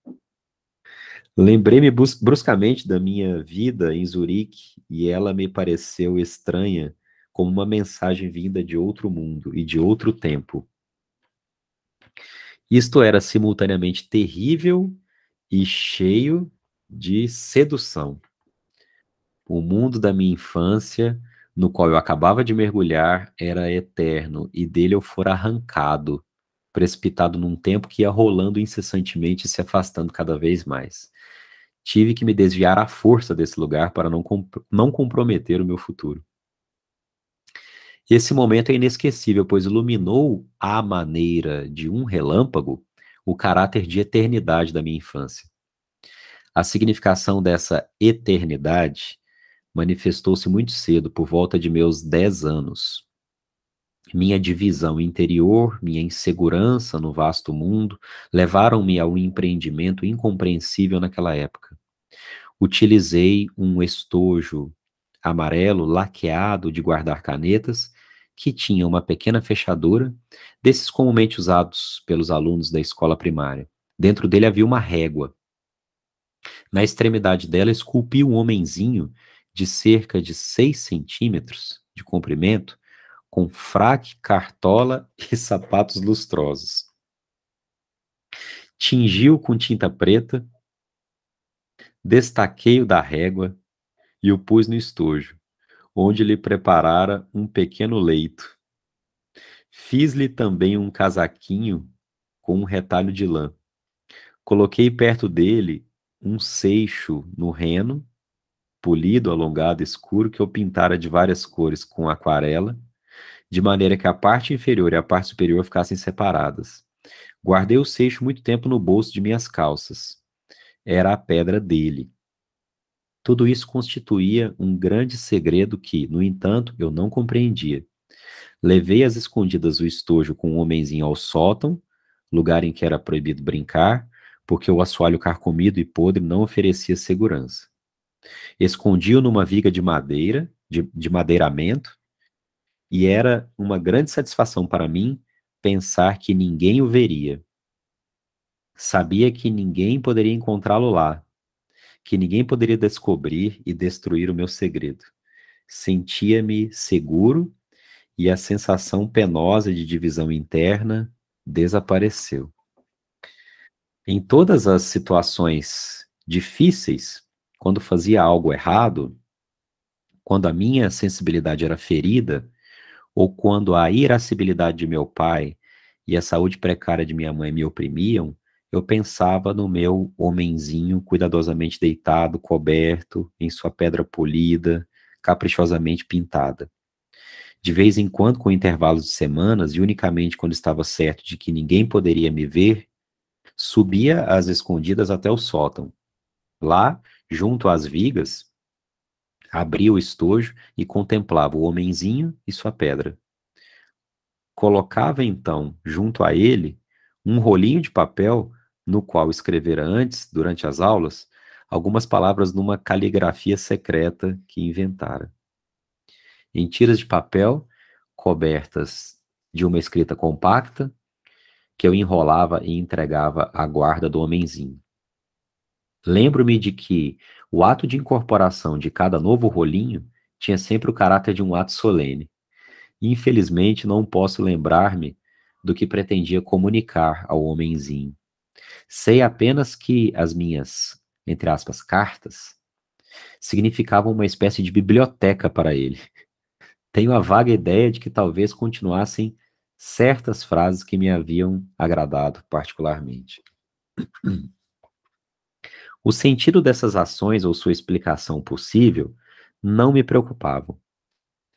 Lembrei-me bruscamente da minha vida em Zurique e ela me pareceu estranha, como uma mensagem vinda de outro mundo e de outro tempo. Isto era simultaneamente terrível e cheio de sedução. O mundo da minha infância, no qual eu acabava de mergulhar, era eterno e dele eu fora arrancado, precipitado num tempo que ia rolando incessantemente e se afastando cada vez mais. Tive que me desviar à força desse lugar para não comprometer o meu futuro. E esse momento é inesquecível, pois iluminou à maneira de um relâmpago o caráter de eternidade da minha infância. A significação dessa eternidade manifestou-se muito cedo, por volta de meus 10 anos. Minha divisão interior, minha insegurança no vasto mundo, levaram-me a um empreendimento incompreensível naquela época. Utilizei um estojo amarelo laqueado de guardar canetas, que tinha uma pequena fechadura, desses comumente usados pelos alunos da escola primária. Dentro dele havia uma régua. Na extremidade dela esculpi um homenzinho de cerca de 6 centímetros de comprimento, com fraque, cartola e sapatos lustrosos. Tingi-o com tinta preta, destaquei-o da régua e o pus no estojo, onde lhe preparara um pequeno leito. Fiz-lhe também um casaquinho com um retalho de lã. Coloquei perto dele um seixo no reno, polido, alongado, escuro, que eu pintara de várias cores com aquarela, de maneira que a parte inferior e a parte superior ficassem separadas. Guardei o seixo muito tempo no bolso de minhas calças. Era a pedra dele. Tudo isso constituía um grande segredo que, no entanto, eu não compreendia. Levei às escondidas o estojo com o homenzinho ao sótão, lugar em que era proibido brincar, porque o assoalho carcomido e podre não oferecia segurança. Escondi-o numa viga de madeira, de madeiramento, e era uma grande satisfação para mim pensar que ninguém o veria. Sabia que ninguém poderia encontrá-lo lá, que ninguém poderia descobrir e destruir o meu segredo. Sentia-me seguro e a sensação penosa de divisão interna desapareceu. Em todas as situações difíceis, quando fazia algo errado, quando a minha sensibilidade era ferida, ou quando a irascibilidade de meu pai e a saúde precária de minha mãe me oprimiam, eu pensava no meu homenzinho cuidadosamente deitado, coberto, em sua pedra polida, caprichosamente pintada. De vez em quando, com intervalos de semanas, e unicamente quando estava certo de que ninguém poderia me ver, subia às escondidas até o sótão. Lá, junto às vigas, abria o estojo e contemplava o homenzinho e sua pedra. Colocava então, junto a ele, um rolinho de papel no qual escrevera antes, durante as aulas, algumas palavras numa caligrafia secreta que inventara. Em tiras de papel, cobertas de uma escrita compacta, que eu enrolava e entregava à guarda do homenzinho. Lembro-me de que o ato de incorporação de cada novo rolinho tinha sempre o caráter de um ato solene. Infelizmente, não posso lembrar-me do que pretendia comunicar ao homenzinho. Sei apenas que as minhas, entre aspas, cartas, significavam uma espécie de biblioteca para ele. Tenho a vaga ideia de que talvez continuassem certas frases que me haviam agradado particularmente. O sentido dessas ações ou sua explicação possível não me preocupavam.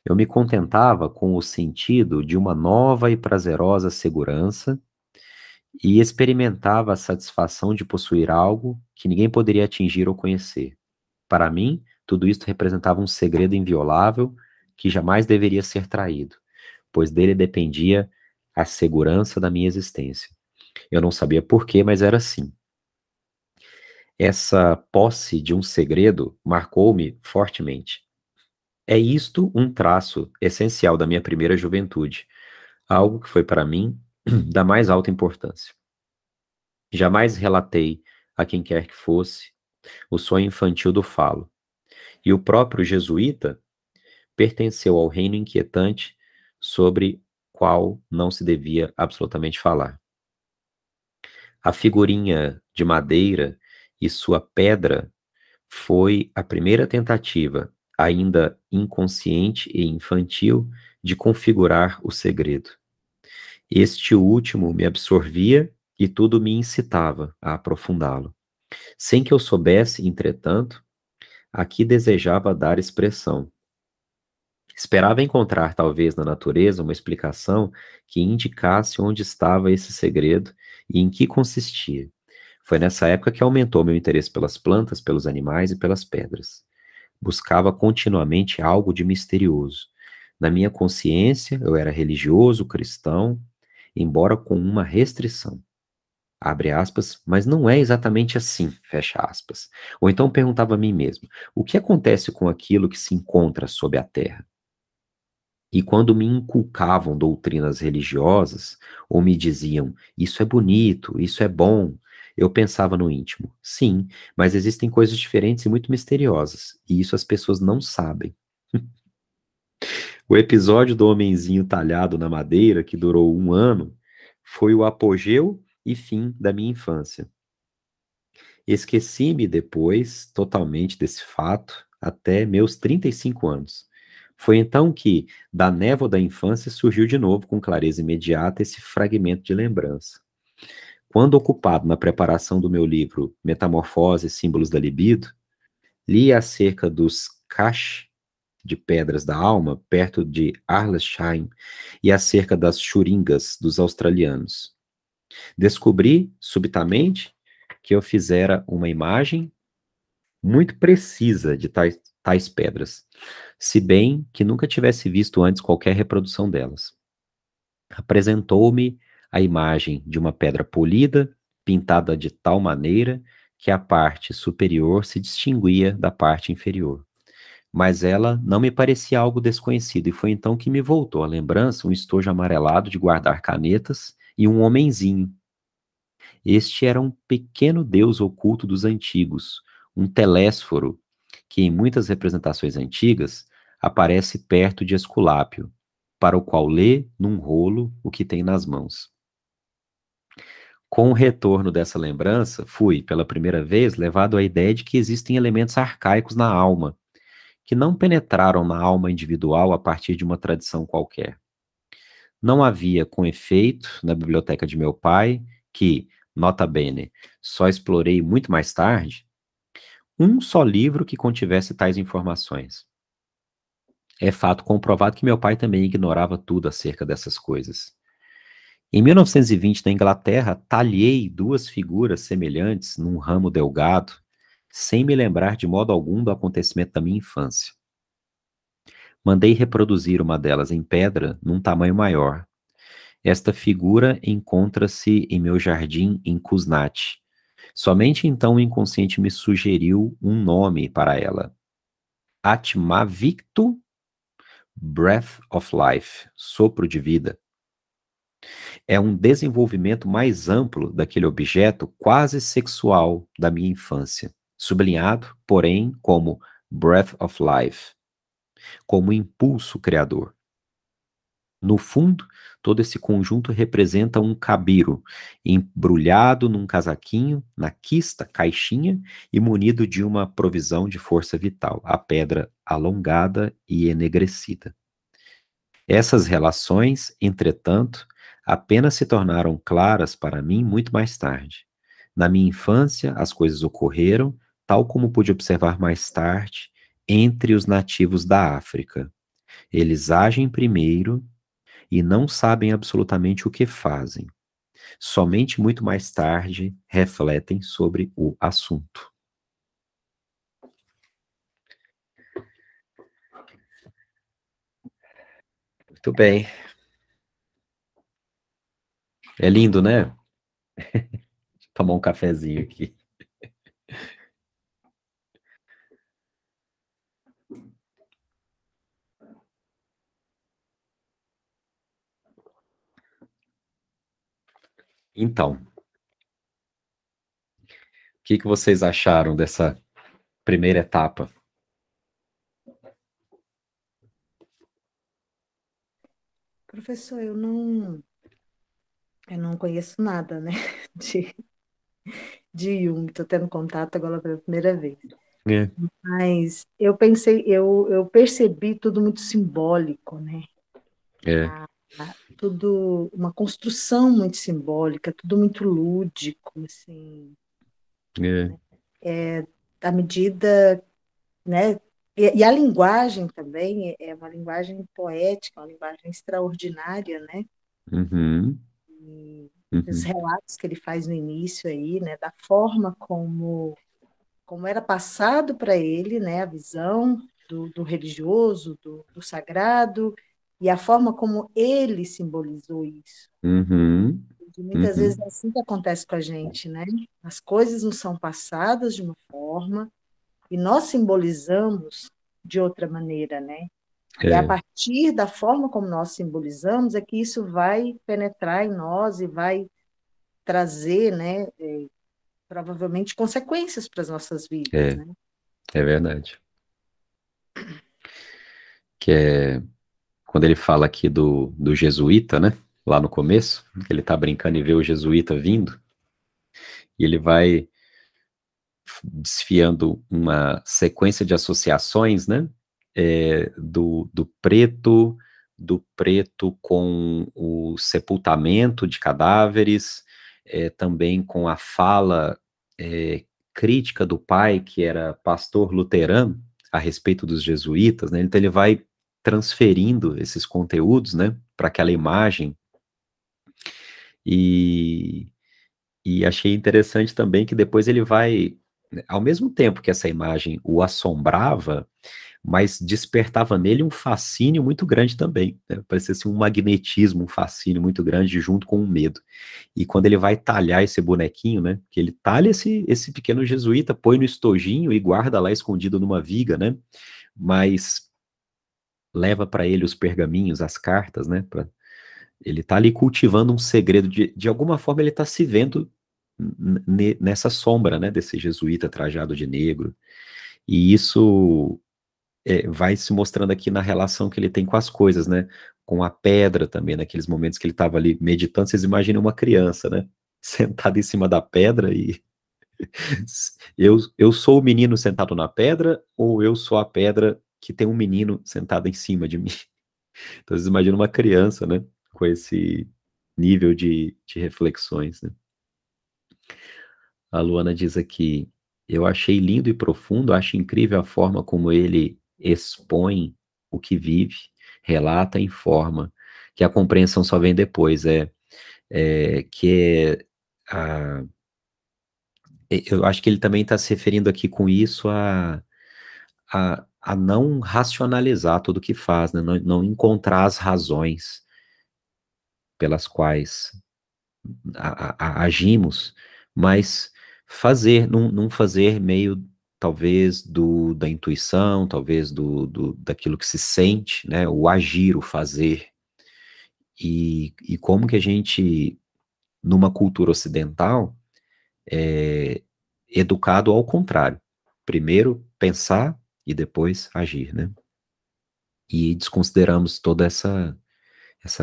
Eu me contentava com o sentido de uma nova e prazerosa segurança e experimentava a satisfação de possuir algo que ninguém poderia atingir ou conhecer. Para mim, tudo isto representava um segredo inviolável que jamais deveria ser traído, pois dele dependia a segurança da minha existência. Eu não sabia por quê, mas era assim. Essa posse de um segredo marcou-me fortemente. É isto um traço essencial da minha primeira juventude, algo que foi para mim da mais alta importância. Jamais relatei a quem quer que fosse o sonho infantil do falo, e o próprio jesuíta pertenceu ao reino inquietante sobre qual não se devia absolutamente falar. A figurinha de madeira e sua pedra foi a primeira tentativa, ainda inconsciente e infantil, de configurar o segredo. Este último me absorvia e tudo me incitava a aprofundá-lo. Sem que eu soubesse, entretanto, a que desejava dar expressão. Esperava encontrar, talvez, na natureza uma explicação que indicasse onde estava esse segredo e em que consistia. Foi nessa época que aumentou meu interesse pelas plantas, pelos animais e pelas pedras. Buscava continuamente algo de misterioso. Na minha consciência, eu era religioso, cristão, embora com uma restrição. Abre aspas, mas não é exatamente assim, fecha aspas. Ou então perguntava a mim mesmo, o que acontece com aquilo que se encontra sob a terra? E quando me inculcavam doutrinas religiosas, ou me diziam, isso é bonito, isso é bom, eu pensava no íntimo, sim, mas existem coisas diferentes e muito misteriosas, e isso as pessoas não sabem. O episódio do homenzinho talhado na madeira, que durou 1 ano, foi o apogeu e fim da minha infância. Esqueci-me depois totalmente desse fato até meus 35 anos. Foi então que, da névoa da infância, surgiu de novo com clareza imediata esse fragmento de lembrança. Quando ocupado na preparação do meu livro Metamorfose e Símbolos da Libido, li acerca dos caches de pedras da alma, perto de Arlesheim, e acerca das churingas dos australianos. Descobri, subitamente, que eu fizera uma imagem muito precisa de tais pedras, se bem que nunca tivesse visto antes qualquer reprodução delas. Apresentou-me a imagem de uma pedra polida, pintada de tal maneira que a parte superior se distinguia da parte inferior. Mas ela não me parecia algo desconhecido, e foi então que me voltou à lembrança um estojo amarelado de guardar canetas e um homenzinho. Este era um pequeno deus oculto dos antigos, um telésforo, que em muitas representações antigas aparece perto de Esculápio, para o qual lê num rolo o que tem nas mãos. Com o retorno dessa lembrança, fui, pela primeira vez, levado à ideia de que existem elementos arcaicos na alma, que não penetraram na alma individual a partir de uma tradição qualquer. Não havia, com efeito, na biblioteca de meu pai, que, nota bene, só explorei muito mais tarde, um só livro que contivesse tais informações. É fato comprovado que meu pai também ignorava tudo acerca dessas coisas. Em 1920, na Inglaterra, talhei 2 figuras semelhantes num ramo delgado, sem me lembrar de modo algum do acontecimento da minha infância. Mandei reproduzir uma delas em pedra num tamanho maior. Esta figura encontra-se em meu jardim em Kuznat. Somente então o inconsciente me sugeriu um nome para ela. Atmaviktu Breath of Life, sopro de vida. É um desenvolvimento mais amplo daquele objeto quase sexual da minha infância, sublinhado, porém, como Breath of Life, como impulso criador. No fundo, todo esse conjunto representa um cabiro, embrulhado num casaquinho, na quista, caixinha, e munido de uma provisão de força vital, a pedra alongada e enegrecida. Essas relações, entretanto, apenas se tornaram claras para mim muito mais tarde. Na minha infância, as coisas ocorreram, tal como pude observar mais tarde, entre os nativos da África. Eles agem primeiro e não sabem absolutamente o que fazem. Somente muito mais tarde refletem sobre o assunto. Muito bem. É lindo, né? Tomar um cafezinho aqui. Então, o que vocês acharam dessa primeira etapa? Professor, eu não conheço nada, né, de, de Jung, estou tendo contato agora pela primeira vez. É, Mas eu percebi tudo muito simbólico, né? é, Tudo uma construção muito simbólica, tudo muito lúdico, assim, é. à medida, né? E a linguagem também é uma linguagem poética, uma linguagem extraordinária, né? Uhum, E os uhum, relatos que ele faz no início aí, né? Da forma como era passado para ele, né? A visão do religioso, do sagrado, e a forma como ele simbolizou isso. uhum, E muitas vezes uhum. é assim que acontece com a gente, né? As coisas nos são passadas de uma forma e nós simbolizamos de outra maneira, né? E a É, partir da forma como nós simbolizamos é que isso vai penetrar em nós e vai trazer, né, provavelmente consequências para as nossas vidas, é, né? é verdade. Que é quando ele fala aqui do jesuíta, né? Lá no começo, que ele tá brincando e vê o jesuíta vindo, e ele vai desfiando uma sequência de associações, né? Do preto com o sepultamento de cadáveres, também com a fala crítica do pai, que era pastor luterano, a respeito dos jesuítas, né? Então ele vai transferindo esses conteúdos, né, para aquela imagem e achei interessante também que depois ele vai, ao mesmo tempo que essa imagem o assombrava, mas despertava nele um fascínio muito grande também, né? Parecia assim, um magnetismo, um fascínio muito grande junto com o medo. E quando ele vai talhar esse bonequinho, né? Que ele talha esse pequeno jesuíta, põe no estojinho e guarda lá escondido numa viga, né? Mas leva para ele os pergaminhos, as cartas, né? Ele tá ali cultivando um segredo, de alguma forma ele tá se vendo nessa sombra, né, desse jesuíta trajado de negro, e isso vai se mostrando aqui na relação que ele tem com as coisas, né, com a pedra também, naqueles momentos que ele estava ali meditando, vocês imaginam uma criança, né, sentada em cima da pedra e eu sou o menino sentado na pedra ou eu sou a pedra que tem um menino sentado em cima de mim? Então, vocês imaginam uma criança, né, com esse nível de reflexões, né? A Luana diz aqui, eu achei lindo e profundo, acho incrível a forma como ele expõe o que vive, relata e informa, que a compreensão só vem depois, que a, eu acho que ele também está se referindo aqui com isso a não racionalizar tudo que faz, né? Não encontrar as razões pelas quais agimos, mas fazer, não fazer meio, talvez, da intuição, talvez daquilo que se sente, né? O agir, o fazer. E como que a gente, numa cultura ocidental, é educado ao contrário. Primeiro pensar e depois agir, né? E desconsideramos toda essa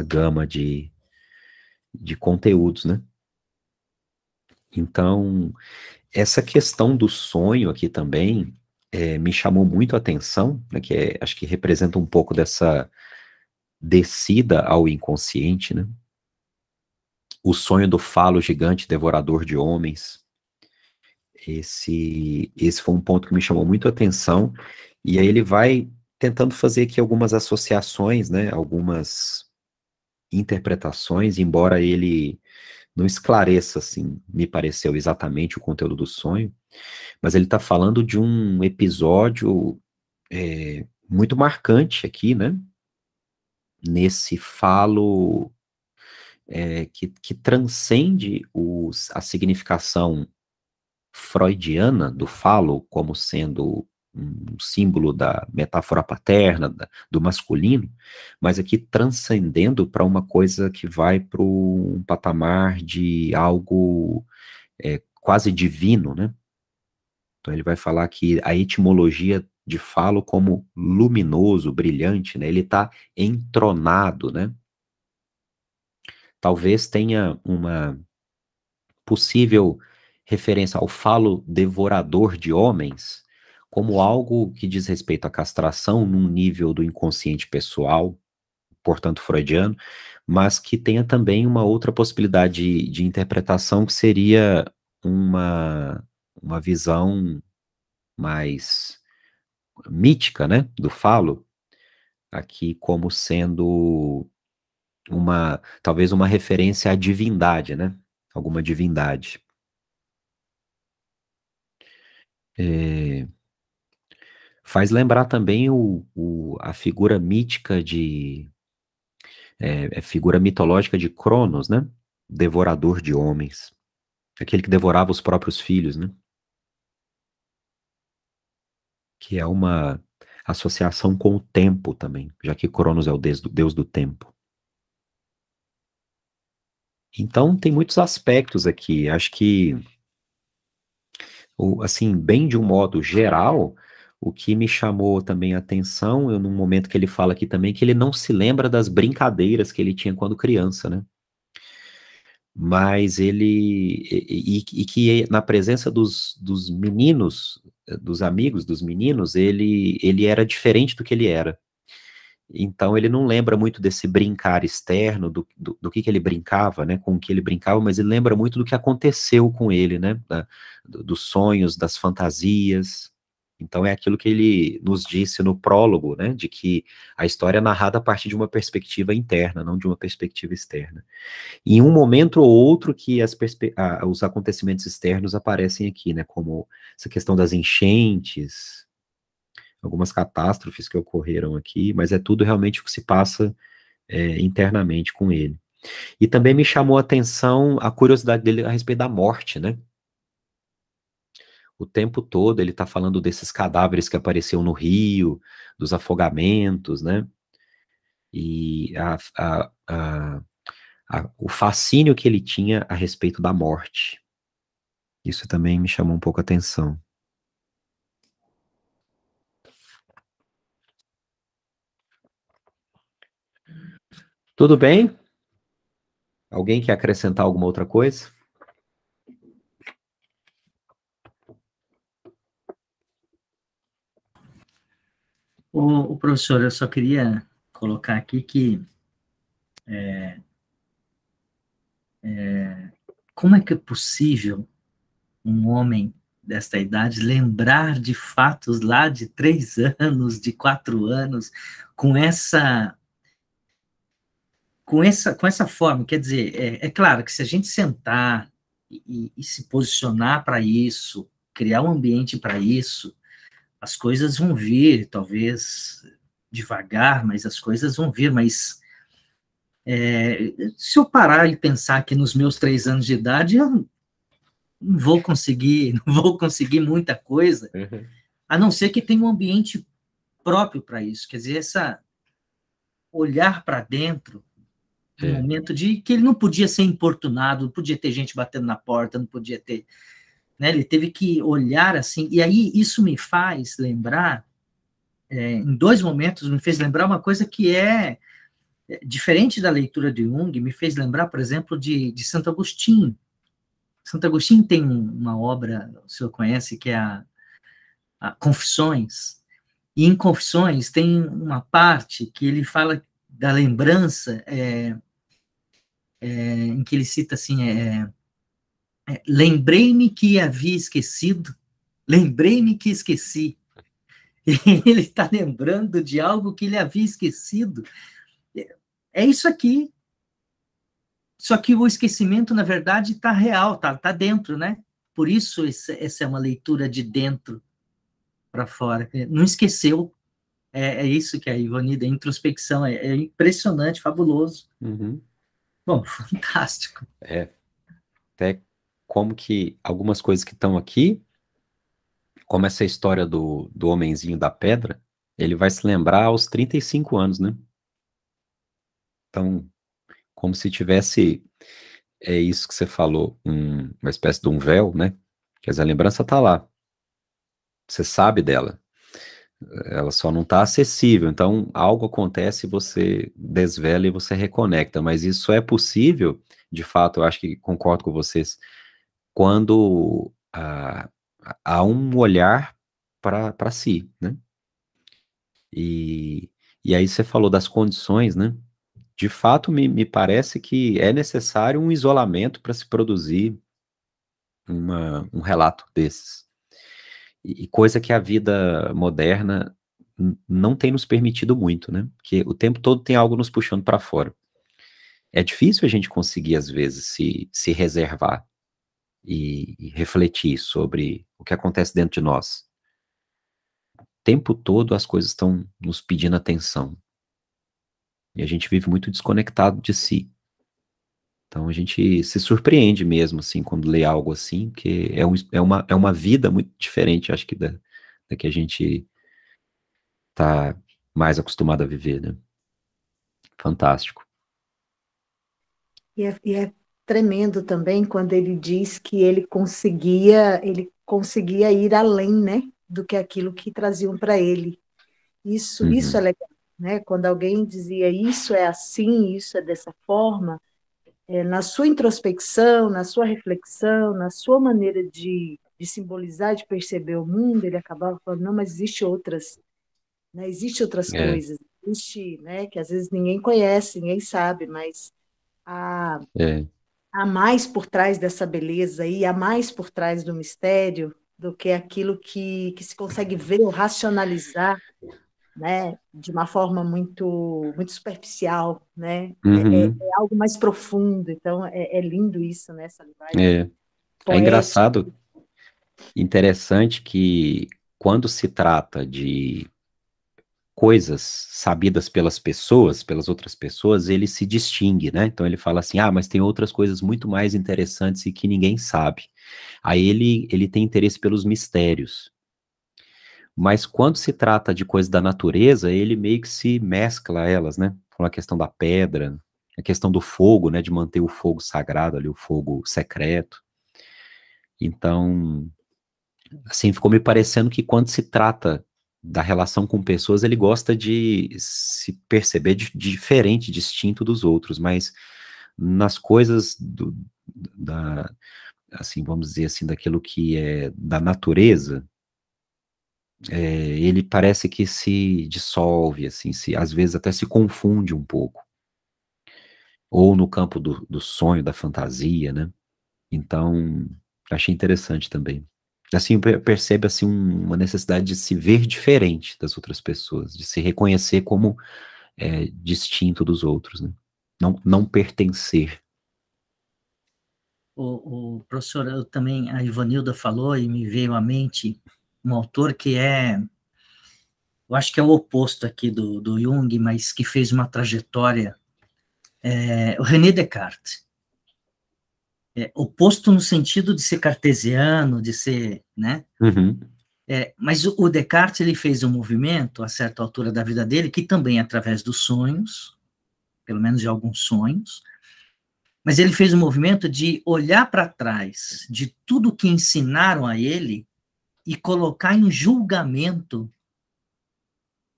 gama de conteúdos, né? Então, essa questão do sonho aqui também me chamou muito a atenção, né, que acho que representa um pouco dessa descida ao inconsciente, né? O sonho do falo gigante devorador de homens. Esse foi um ponto que me chamou muito a atenção, e aí ele vai tentando fazer aqui algumas associações, né, algumas interpretações, embora ele não esclareça, assim, me pareceu exatamente o conteúdo do sonho, mas ele está falando de um episódio muito marcante aqui, né, nesse falo que transcende a significação freudiana do falo como sendo um símbolo da metáfora paterna, do masculino, mas aqui transcendendo para uma coisa que vai para um patamar de algo quase divino, né? Então ele vai falar que a etimologia de falo como luminoso, brilhante, né? Ele está entronado, né? Talvez tenha uma possível referência ao falo devorador de homens como algo que diz respeito à castração num nível do inconsciente pessoal, portanto freudiano, mas que tenha também uma outra possibilidade de interpretação que seria uma visão mais mítica, né, do falo, aqui como sendo talvez uma referência à divindade, né, alguma divindade. Faz lembrar também a figura mítica figura mitológica de Cronos, né? Devorador de homens. Aquele que devorava os próprios filhos, né? Que é uma associação com o tempo também, já que Cronos é o deus do tempo. Então, tem muitos aspectos aqui. Acho que, assim, bem de um modo geral, o que me chamou também a atenção, num momento que ele fala aqui também, que ele não se lembra das brincadeiras que ele tinha quando criança, né? Mas e que na presença dos meninos, dos amigos dos meninos, ele era diferente do que ele era. Então ele não lembra muito desse brincar externo, do que ele brincava, né, com o que ele brincava, mas ele lembra muito do que aconteceu com ele, né, dos sonhos, das fantasias. Então é aquilo que ele nos disse no prólogo, né, de que a história é narrada a partir de uma perspectiva interna, não de uma perspectiva externa. Em um momento ou outro que os acontecimentos externos aparecem aqui, né, como essa questão das enchentes, algumas catástrofes que ocorreram aqui, mas é tudo realmente o que se passa internamente com ele. E também me chamou a atenção a curiosidade dele a respeito da morte, né? O tempo todo ele está falando desses cadáveres que apareceram no rio, dos afogamentos, né? E o fascínio que ele tinha a respeito da morte. Isso também me chamou um pouco a atenção. Tudo bem? Alguém quer acrescentar alguma outra coisa? O professor, eu só queria colocar aqui que como é que é possível um homem desta idade lembrar de fatos lá de 3 anos, de 4 anos, com essa forma? Quer dizer, é claro que se a gente sentar e se posicionar para isso, criar um ambiente para isso, as coisas vão vir, talvez devagar, mas as coisas vão vir. Mas se eu parar e pensar que nos meus 3 anos de idade, eu não vou conseguir muita coisa, a não ser que tenha um ambiente próprio para isso. Quer dizer, olhar para dentro, no momento de que ele não podia ser importunado, não podia ter gente batendo na porta, não podia ter, né? Ele teve que olhar assim, e aí isso me faz lembrar, em 2 momentos, me fez lembrar uma coisa que diferente da leitura de Jung, me fez lembrar, por exemplo, de Santo Agostinho. Santo Agostinho tem uma obra, o senhor conhece, que é a Confissões, e em Confissões tem uma parte que ele fala da lembrança, em que ele cita assim, lembrei-me que havia esquecido, lembrei-me que esqueci. Ele está lembrando de algo que ele havia esquecido. É isso aqui. Só que o esquecimento, na verdade, está real, tá dentro, né? Por isso, essa é uma leitura de dentro para fora. Não esqueceu. É isso que é a ironia da introspecção. É impressionante, fabuloso. Bom, fantástico. Até como que algumas coisas que estão aqui, como essa história do homenzinho da pedra, ele vai se lembrar aos 35 anos, né? Então, como se tivesse, isso que você falou, uma espécie de um véu, né? Quer dizer, a lembrança está lá. Você sabe dela. Ela só não está acessível. Então, algo acontece, você desvela e você reconecta. Mas isso é possível, de fato, eu acho que concordo com vocês, quando há um olhar para si, né? E aí você falou das condições, né? De fato, me parece que é necessário um isolamento para se produzir um relato desses. E coisa que a vida moderna não tem nos permitido muito, né? Porque o tempo todo tem algo nos puxando para fora. É difícil a gente conseguir, às vezes, se reservar e refletir sobre o que acontece dentro de nós. O tempo todo as coisas estão nos pedindo atenção. E a gente vive muito desconectado de si. Então a gente se surpreende mesmo, assim, quando lê algo assim, porque é uma vida muito diferente, acho que da que a gente tá mais acostumado a viver, né? Fantástico. E é tremendo também quando ele diz que ele conseguia ir além, né, do que aquilo que traziam para ele. Isso é legal, né? Quando alguém dizia isso é assim, isso é dessa forma, na sua introspecção, na sua reflexão, na sua maneira de simbolizar, de perceber o mundo, ele acabava falando, não, mas existe outras, né? Existe outras coisas, existe, né, que às vezes ninguém conhece, ninguém sabe, mas há mais por trás dessa beleza e há mais por trás do mistério do que aquilo que se consegue ver ou racionalizar, né, de uma forma muito muito superficial, né? É algo mais profundo. Então é lindo isso, né? Essa linguagem É poética. engraçado, interessante que quando se trata de coisas sabidas pelas pessoas, pelas outras pessoas, ele se distingue, né? Então ele fala assim, mas tem outras coisas muito mais interessantes e que ninguém sabe. Aí ele tem interesse pelos mistérios. Mas quando se trata de coisas da natureza, ele meio que se mescla a elas, né? Com a questão da pedra, a questão do fogo, né? De manter o fogo sagrado ali, o fogo secreto. Então, assim, ficou me parecendo que quando se trata da relação com pessoas, ele gosta de se perceber diferente, distinto dos outros, mas nas coisas assim, vamos dizer assim, daquilo que é da natureza, ele parece que se dissolve, assim, às vezes até se confunde um pouco. Ou no campo do sonho, da fantasia, né? Então, achei interessante também. Assim, percebe assim, uma necessidade de se ver diferente das outras pessoas, de se reconhecer como distinto dos outros, né? Não pertencer. o professor, eu também, a Ivanilda falou e me veio à mente um autor que eu acho que é o oposto aqui do Jung, mas que fez uma trajetória, o René Descartes. Oposto no sentido de ser cartesiano, de ser, né? Uhum. Mas o Descartes, ele fez um movimento, a certa altura da vida dele, que também através dos sonhos, pelo menos de alguns sonhos, mas ele fez um movimento de olhar para trás de tudo que ensinaram a ele e colocar em julgamento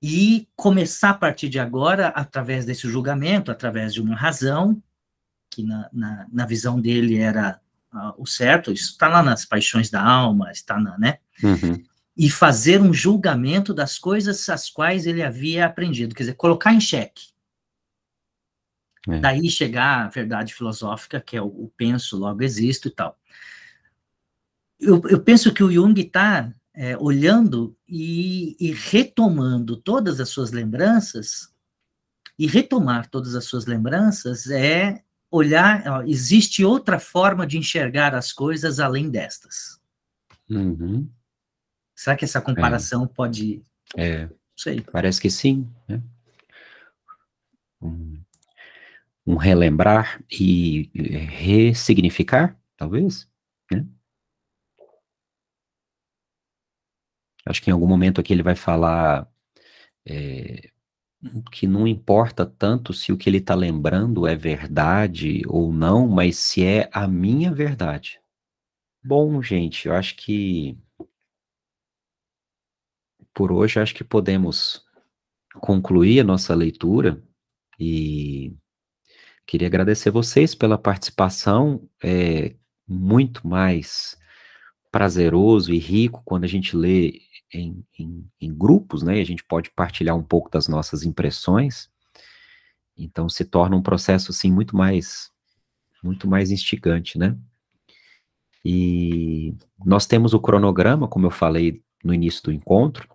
e começar a partir de agora, através desse julgamento, através de uma razão, que na visão dele era o certo, isso está lá nas paixões da alma, está né? Uhum. E fazer um julgamento das coisas as quais ele havia aprendido, quer dizer, colocar em xeque. Daí chegar à verdade filosófica, que é o penso, logo existo e tal. Eu penso que o Jung está olhando e retomando todas as suas lembranças, e retomar todas as suas lembranças é olhar, existe outra forma de enxergar as coisas além destas. Uhum. Será que essa comparação pode... Não sei. Parece que sim, né? Um relembrar e ressignificar, talvez, né? Acho que em algum momento aqui ele vai falar que não importa tanto se o que ele está lembrando é verdade ou não, mas se é a minha verdade. Bom, gente, eu acho que por hoje acho que podemos concluir a nossa leitura e queria agradecer vocês pela participação. É muito mais prazeroso e rico quando a gente lê em grupos, né? E a gente pode partilhar um pouco das nossas impressões. Então se torna um processo assim muito mais instigante, né? E nós temos o cronograma, como eu falei no início do encontro,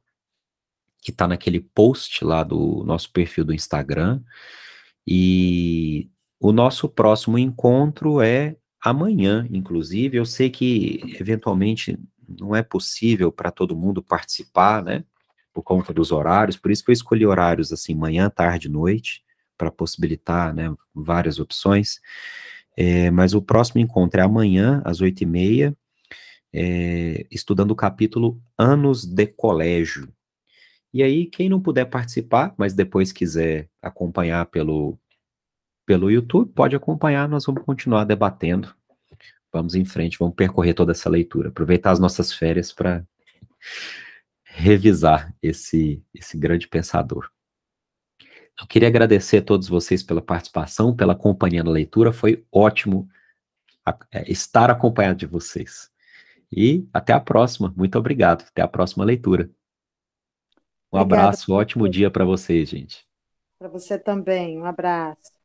que está naquele post lá do nosso perfil do Instagram. E o nosso próximo encontro é amanhã, inclusive. Eu sei que eventualmente não é possível para todo mundo participar, né? Por conta dos horários, por isso que eu escolhi horários assim, manhã, tarde, noite, para possibilitar, né, várias opções. Mas o próximo encontro é amanhã, às 8h30, estudando o capítulo Anos de Colégio. E aí, quem não puder participar, mas depois quiser acompanhar pelo YouTube, pode acompanhar, nós vamos continuar debatendo. Vamos em frente, vamos percorrer toda essa leitura, aproveitar as nossas férias para revisar esse grande pensador. Eu queria agradecer a todos vocês pela participação, pela companhia na leitura, foi ótimo estar acompanhado de vocês. E até a próxima, muito obrigado, até a próxima leitura. Um Obrigada. abraço, ótimo dia para vocês, gente. Para você também, um abraço.